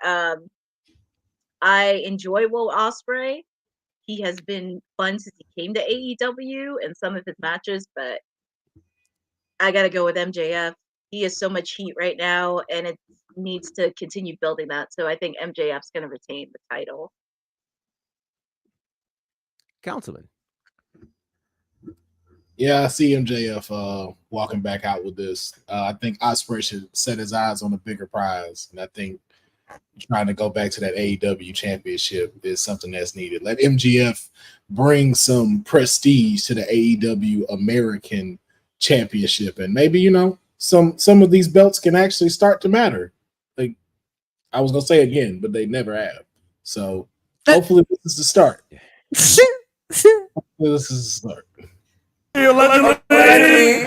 I enjoy Will Osprey. He has been fun since he came to AEW and some of his matches, but I got to go with MJF. He has so much heat right now, and it needs to continue building that. So I think MJF's going to retain the title. Councilman. Yeah, I see MJF walking back out with this. I think Osprey should set his eyes on a bigger prize, and I think trying to go back to that AEW championship is something that's needed. Let MJF bring some prestige to the AEW American Championship, and maybe some of these belts can actually start to matter. Like, I was gonna say again, but they never have. So hopefully this is the start. Hopefully this is the start. Allegedly.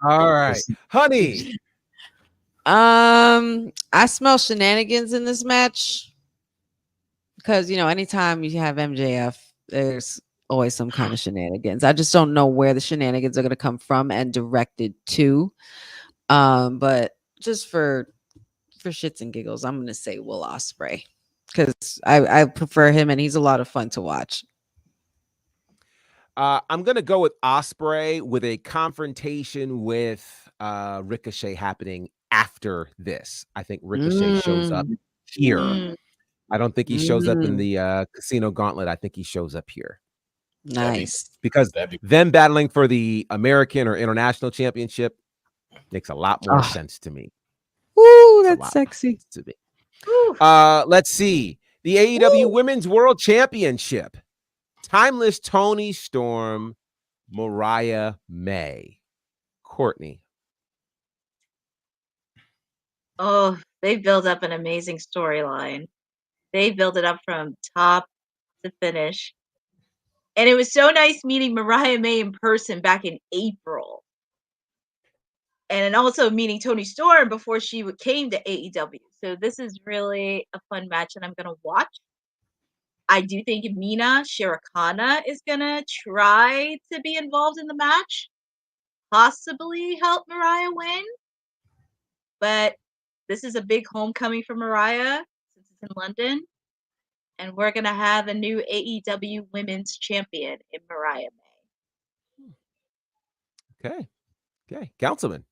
All right, honey. I smell shenanigans in this match because anytime you have MJF, there's always some kind of shenanigans. I just don't know where the shenanigans are going to come from and directed to. But just for shits and giggles, I'm going to say Will Osprey because I prefer him and he's a lot of fun to watch. I'm going to go with Osprey with a confrontation with Ricochet happening after this. I think Ricochet shows up here. I don't think he shows up in the Casino Gauntlet. I think he shows up here. Nice. Because them battling for the American or International Championship makes a lot more sense to me. Ooh, that's sexy. To me. Let's see. The AEW Women's World Championship. Timeless Toni Storm, Mariah May. Courtney. Oh, they build up an amazing storyline. They build it up from top to finish. And it was so nice meeting Mariah May in person back in April. And also meeting Toni Storm before she came to AEW. So this is really a fun match and I'm going to watch. I do think Mina Shirakawa is going to try to be involved in the match. Possibly help Mariah win. But this is a big homecoming for Mariah since it's in London. And we're going to have a new AEW Women's Champion in Mariah May. Okay. Councilman.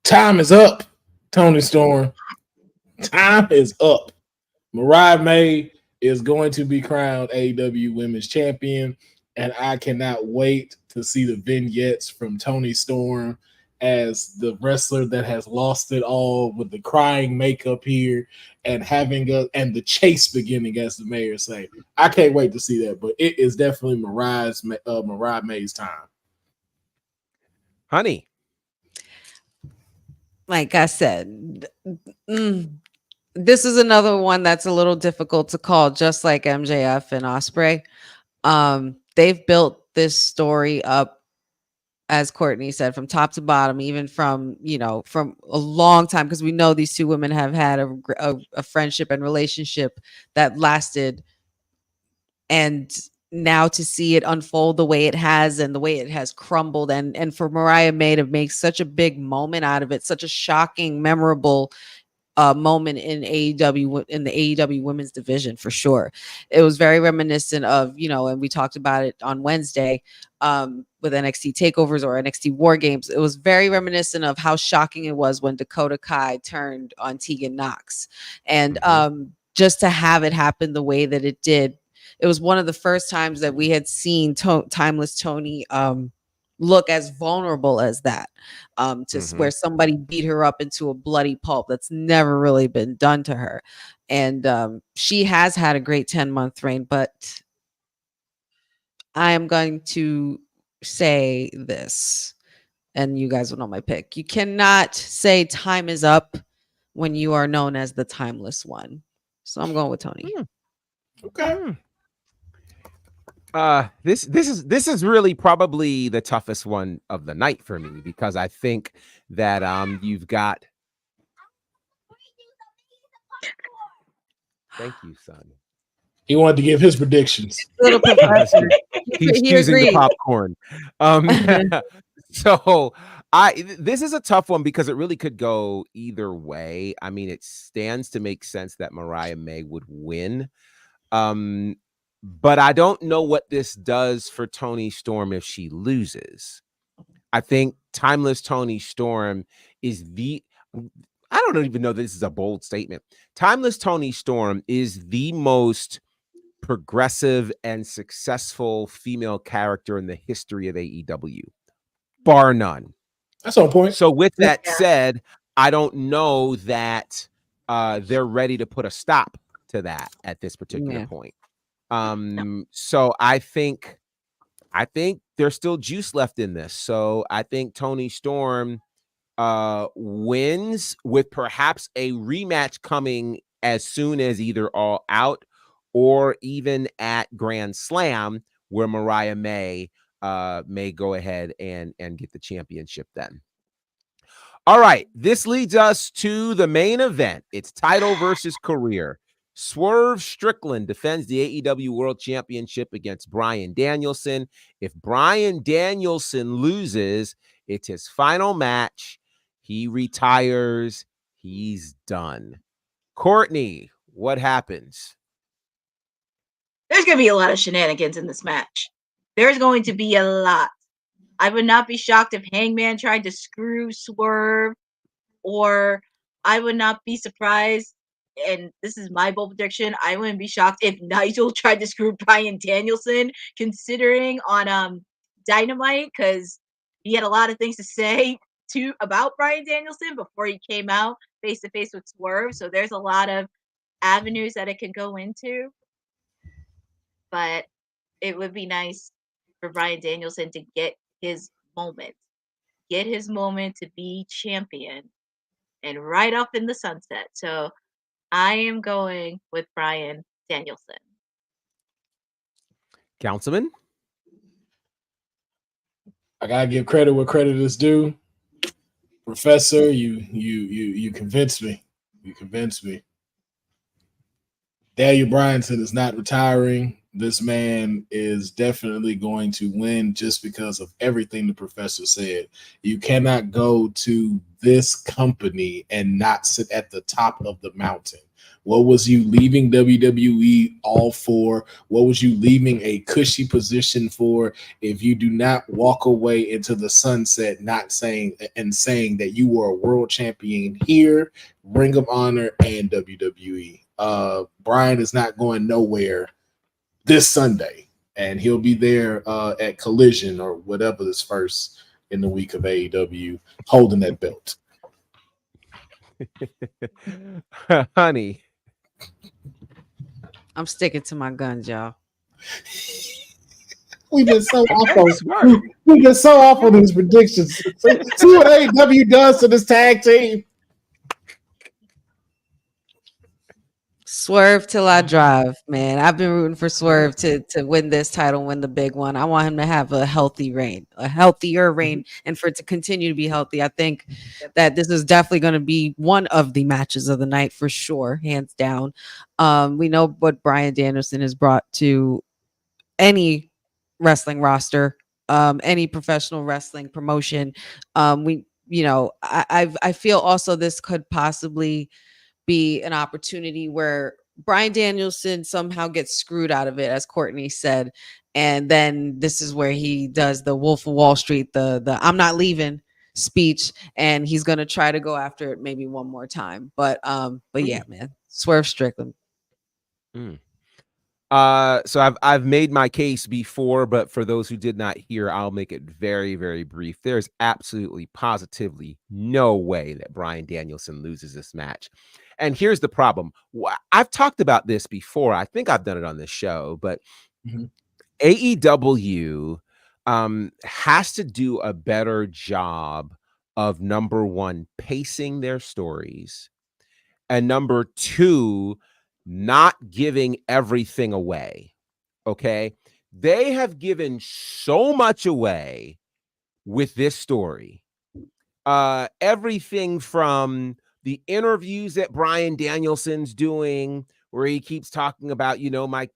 Time is up, Toni Storm. Time is up. Mariah May is going to be crowned AEW Women's Champion, and I cannot wait to see the vignettes from Toni Storm as the wrestler that has lost it all with the crying makeup here and and the chase beginning, as the mayor say. I can't wait to see that, but it is definitely Mariah May's time. Honey. Like I said, this is another one that's a little difficult to call, just like MJF and Osprey. They've built this story up, as Courtney said, from top to bottom, even from a long time, because we know these two women have had a friendship and relationship that lasted. And now to see it unfold the way it has and the way it has crumbled, and for Mariah May to make such a big moment out of it, such a shocking, memorable moment in AEW, in the AEW women's division, for sure. It was very reminiscent of, and we talked about it on Wednesday with NXT takeovers or NXT War Games. It was very reminiscent of how shocking it was when Dakota Kai turned on Tegan Nox, and just to have it happen the way that it did. It was one of the first times that we had seen Timeless Toni look as vulnerable as that, where somebody beat her up into a bloody pulp. That's never really been done to her. And she has had a great 10-month reign, but I am going to say this, and you guys will know my pick. You cannot say time is up when you are known as the timeless one. So I'm going with Toni. Okay. This is really probably the toughest one of the night for me, because I think that you've got. Thank you, son. He wanted to give his predictions. He's choosing the popcorn. So this is a tough one because it really could go either way. I mean, it stands to make sense that Mariah May would win. But I don't know what this does for Toni Storm if she loses. I think Timeless Toni Storm is I don't even know if this is a bold statement. Timeless Toni Storm is the most progressive and successful female character in the history of AEW, bar none. That's on point. So with that said, I don't know that they're ready to put a stop to that at this particular point. So I think there's still juice left in this. So I think Toni Storm wins with perhaps a rematch coming as soon as either All Out or even at Grand Slam, where Mariah may go ahead and get the championship then. All right, this leads us to the main event. It's title versus career. Swerve Strickland defends the AEW World Championship against Bryan Danielson. If Bryan Danielson loses, it's his final match. He retires. He's done. Courtney, what happens? There's going to be a lot of shenanigans in this match. There's going to be a lot. I would not be shocked if Hangman tried to screw Swerve, or I would not be surprised, and this is my bold prediction, I wouldn't be shocked if Nigel tried to screw Bryan Danielson, considering on Dynamite, because he had a lot of things to say about Bryan Danielson before he came out face to face with Swerve. So there's a lot of avenues that it can go into. But it would be nice for Bryan Danielson to get his moment. Get his moment to be champion and right up in the sunset. So I am going with Bryan Danielson. Councilman? I gotta give credit where credit is due. Professor, you convinced me. You convinced me. Daniel Bryanson is not retiring. This man is definitely going to win just because of everything the professor said. You cannot go to this company and not sit at the top of the mountain. What was you leaving WWE all for? What was you leaving a cushy position for if you do not walk away into the sunset, not saying that you were a world champion here, Ring of Honor, and WWE? Bryan is not going nowhere this Sunday, and he'll be there at Collision or whatever this first in the week of AEW, holding that belt. Honey, I'm sticking to my guns, y'all. We've been so off on these predictions. See what AEW does to this tag team. Swerve till I drive, man. I've been rooting for Swerve to win this title, win the big one. I want him to have a healthy reign, a healthier reign, and for it to continue to be healthy. I think that this is definitely going to be one of the matches of the night for sure, hands down. We know what Bryan Danielson has brought to any wrestling roster, any professional wrestling promotion. I feel also this could possibly be an opportunity where Bryan Danielson somehow gets screwed out of it, as Courtney said, and then this is where he does the Wolf of Wall Street, the "I'm not leaving" speech, and he's gonna try to go after it maybe one more time. But yeah, man, Swerve Strickland. So I've made my case before, but for those who did not hear, I'll make it very, very brief. There's absolutely, positively no way that Bryan Danielson loses this match. And here's the problem. I've talked about this before. I think I've done it on this show, but AEW has to do a better job of, number one, pacing their stories, and number two, not giving everything away. Okay. They have given so much away with this story. Everything from the interviews that Bryan Danielson's doing, where he keeps talking about, my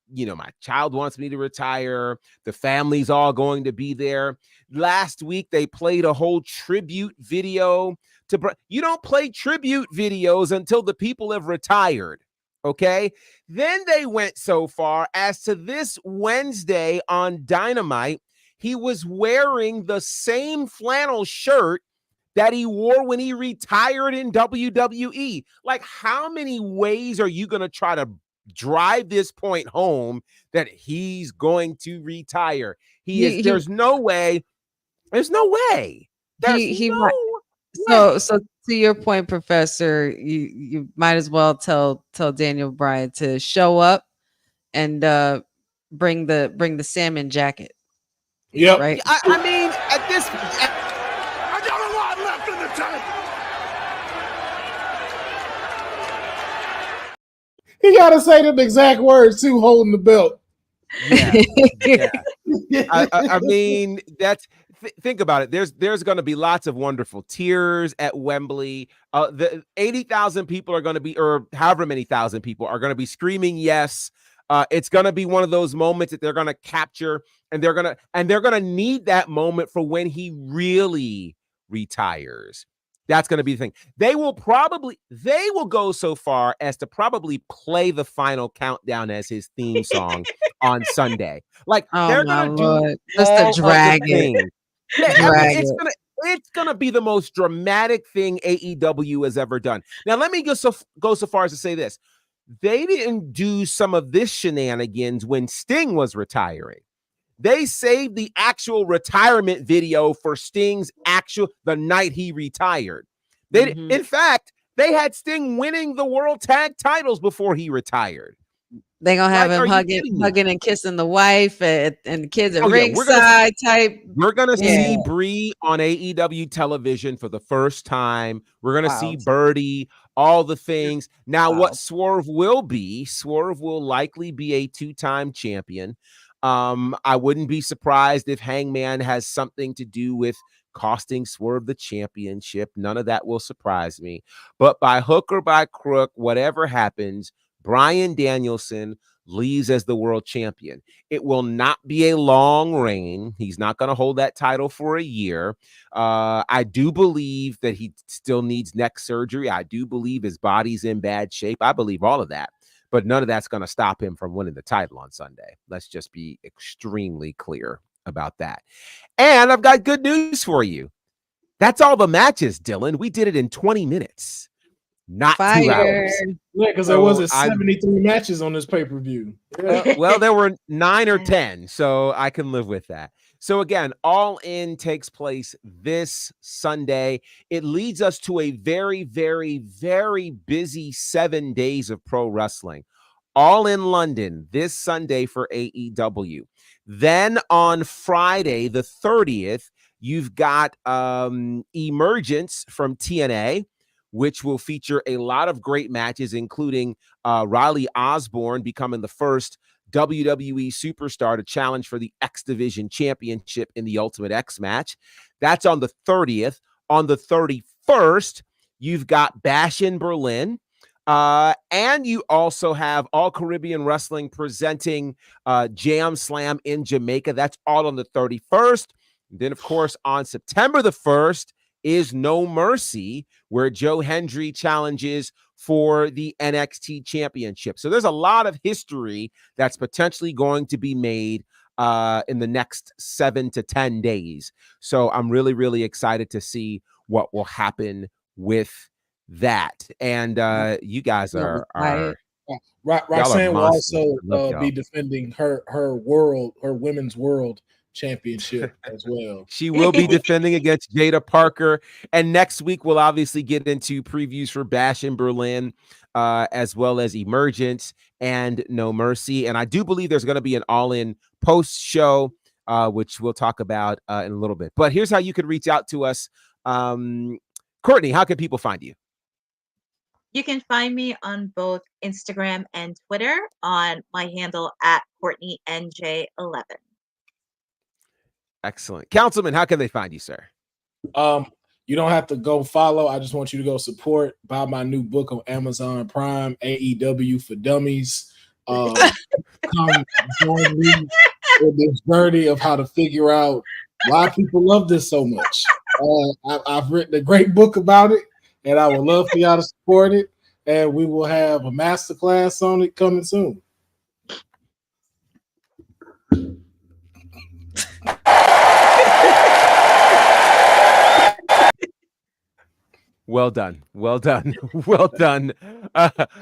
child wants me to retire. The family's all going to be there. Last week, they played a whole tribute video to, you don't play tribute videos until the people have retired. Okay. Then they went so far as to this Wednesday on Dynamite, he was wearing the same flannel shirt that he wore when he retired in WWE. Like, how many ways are you going to try to drive this point home that he's going to retire? There's no way. There's no way. So to your point, Professor, you might as well tell Daniel Bryan to show up and bring the salmon jacket. Yep. Right. I mean, at this, I got a lot left in the tank. He gotta say them exact words too, holding the belt. Yeah. I mean, think about it. There's going to be lots of wonderful tears at Wembley. The 80,000 people are going to be, or however many thousand people are going to be screaming yes. It's going to be one of those moments that they're going to capture, and they're going to need that moment for when he really retires. That's going to be the thing. They will go so far as to probably play the final countdown as his theme song on Sunday. Like, they're going to do just all to drag of the it. things. Yeah, I mean, it's gonna be the most dramatic thing AEW has ever done. Now, let me go so far as to say this: they didn't do some of this shenanigans when Sting was retiring. They saved the actual retirement video for Sting's the night he retired. In fact, they had Sting winning the World Tag Titles before he retired. They're going to have him hugging and kissing the wife and the kids at ringside type. We're going to see Brie on AEW television for the first time. We're going to see Birdie, all the things. Now, what Swerve will likely be a 2-time champion. I wouldn't be surprised if Hangman has something to do with costing Swerve the championship. None of that will surprise me. But by hook or by crook, whatever happens, Bryan Danielson leaves as the world champion. It will not be a long reign. He's not going to hold that title for a year. I do believe that he still needs neck surgery. I do believe his body's in bad shape. I believe all of that. But none of that's going to stop him from winning the title on Sunday. Let's just be extremely clear about that. And I've got good news for you. That's all the matches, Dylan. We did it in 20 minutes. Not 2 hours. Yeah, because there wasn't 73 matches on this pay-per-view. Yeah. Well, there were 9 or 10, so I can live with that. So again, All In takes place this Sunday. It leads us to a very, very, very busy 7 days of pro wrestling. All in London this Sunday for AEW. Then on Friday, the 30th, you've got Emergence from TNA, which will feature a lot of great matches, including Riley Osborne becoming the first WWE superstar to challenge for the X Division Championship in the Ultimate X match. That's on the 30th. On the 31st, you've got Bash in Berlin. And you also have All Caribbean Wrestling presenting Jam Slam in Jamaica. That's all on the 31st. And then, of course, on September the 1st, is No Mercy, where Joe Hendry challenges for the NXT Championship. So there's a lot of history that's potentially going to be made in the next 7 to 10 days. So I'm really, really excited to see what will happen with that. And you guys are Roxanne will also be defending her women's world championship as well. She will be defending against Jada Parker. And next week, we'll obviously get into previews for Bash in Berlin, as well as Emergence and No Mercy. And I do believe there's going to be an all-in post show, which we'll talk about in a little bit. But here's how you can reach out to us. Courtney, how can people find you? You can find me on both Instagram and Twitter on my handle at CourtneyNJ11. Excellent. Councilman, how can they find you, sir? You don't have to go follow. I just want you to go support. Buy my new book on Amazon Prime, AEW for Dummies. Come join me in this journey of how to figure out why people love this so much. I've written a great book about it, and I would love for y'all to support it. And we will have a masterclass on it coming soon. Well done. Well done. Well done.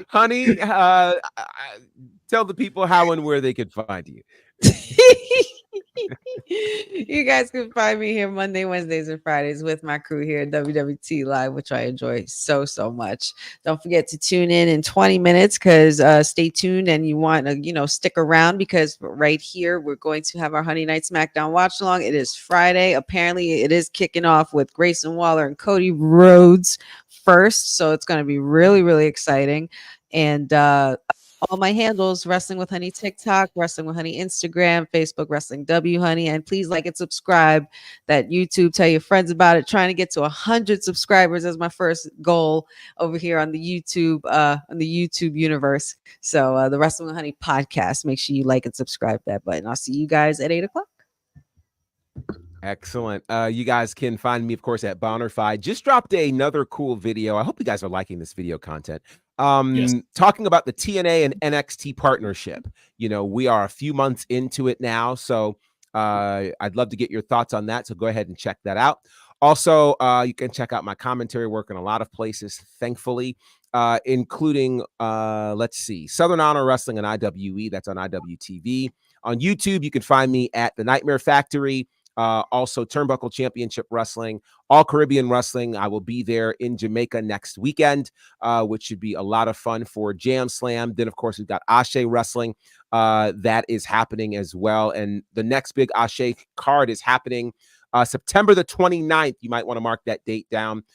Honey, tell the people how and where they could find you. You guys can find me here Monday, Wednesdays, and Fridays with my crew here at WWT Live, which I enjoy so much. Don't forget to tune in 20 minutes because stay tuned and you want to, stick around because right here we're going to have our Honey Night Smackdown Watchalong. It is Friday. Apparently, it is kicking off with Grayson Waller and Cody Rhodes first. So it's going to be really, really exciting. And all my handles: Wrestling with Honey TikTok, Wrestling with Honey Instagram, Facebook Wrestling W Honey, and please like and subscribe. That YouTube, tell your friends about it. Trying to get to 100 subscribers as my first goal over here on the YouTube universe. So the Wrestling with Honey podcast. Make sure you like and subscribe that button. I'll see you guys at 8:00. Excellent. You guys can find me, of course, at Bonnerfi. Just dropped another cool video. I hope you guys are liking this video content. Yes. Talking about the TNA and NXT partnership. You know, we are a few months into it now, so I'd love to get your thoughts on that. So go ahead and check that out. Also, you can check out my commentary work in a lot of places, thankfully, including, let's see, Southern Honor Wrestling and IWE. That's on IWTV. On YouTube, you can find me at The Nightmare Factory. Also Turnbuckle Championship Wrestling, All Caribbean Wrestling. I will be there in Jamaica next weekend, which should be a lot of fun for Jam Slam. Then, of course, we've got Ashe Wrestling that is happening as well. And the next big Ashe card is happening September the 29th. You might want to mark that date down.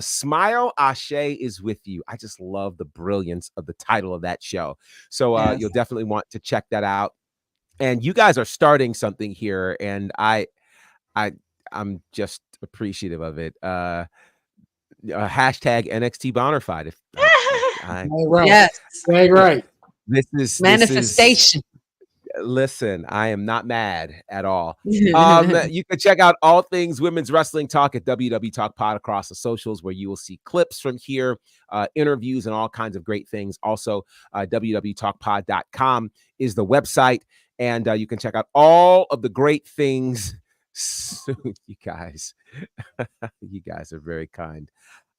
Smile Ashe is with you. I just love the brilliance of the title of that show. So Yes. You'll definitely want to check that out. And you guys are starting something here, and I'm just appreciative of it. Hashtag NXT Bonnerfied. Right. Yes. Right. This is Manifestation. Listen, I am not mad at all. You can check out all things women's wrestling talk at WWTalkpod across the socials, where you will see clips from here, interviews, and all kinds of great things. Also, wwtalkpod.com is the website. And you can check out all of the great things soon, you guys. You guys are very kind.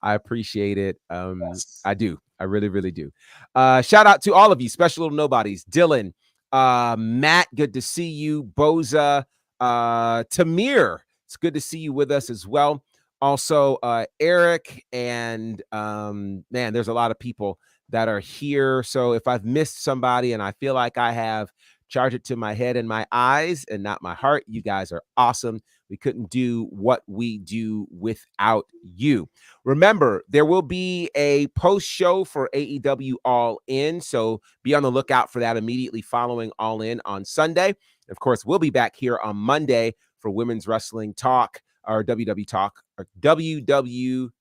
I appreciate it. Yes. I do. I really, really do. Shout out to all of you, special little nobodies. Dylan, Matt, good to see you. Boza, Tamir, it's good to see you with us as well. Also, Eric, and man, there's a lot of people that are here. So if I've missed somebody and I feel like I have, charge it to my head and my eyes and not my heart. You guys are awesome. We couldn't do what we do without you. Remember, there will be a post show for AEW All In, so be on the lookout for that immediately following All In on Sunday. Of course, we'll be back here on Monday for Women's Wrestling Talk, or WW Talk, or WWT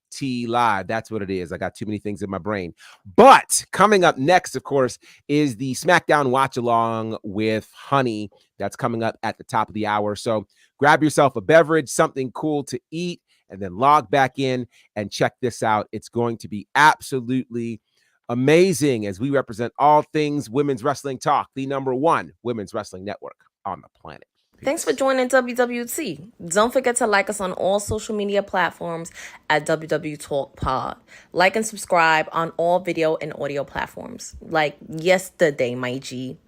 Live. That's what it is. I got too many things in my brain. But coming up next, of course, is the Smackdown Watchalong with Honey. That's coming up at the top of the hour. So grab yourself a beverage, something cool to eat, and then log back in and check this out. It's going to be absolutely amazing as we represent all things women's wrestling talk, the #1 women's wrestling network on the planet. Thanks for joining WWT. Don't forget to like us on all social media platforms at WWTalkPod. Like and subscribe on all video and audio platforms, like yesterday, my G.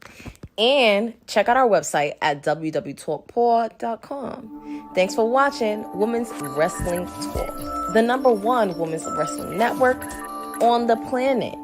And check out our website at www.talkpod.com. Thanks for watching Women's Wrestling Talk, the #1 women's wrestling network on the planet.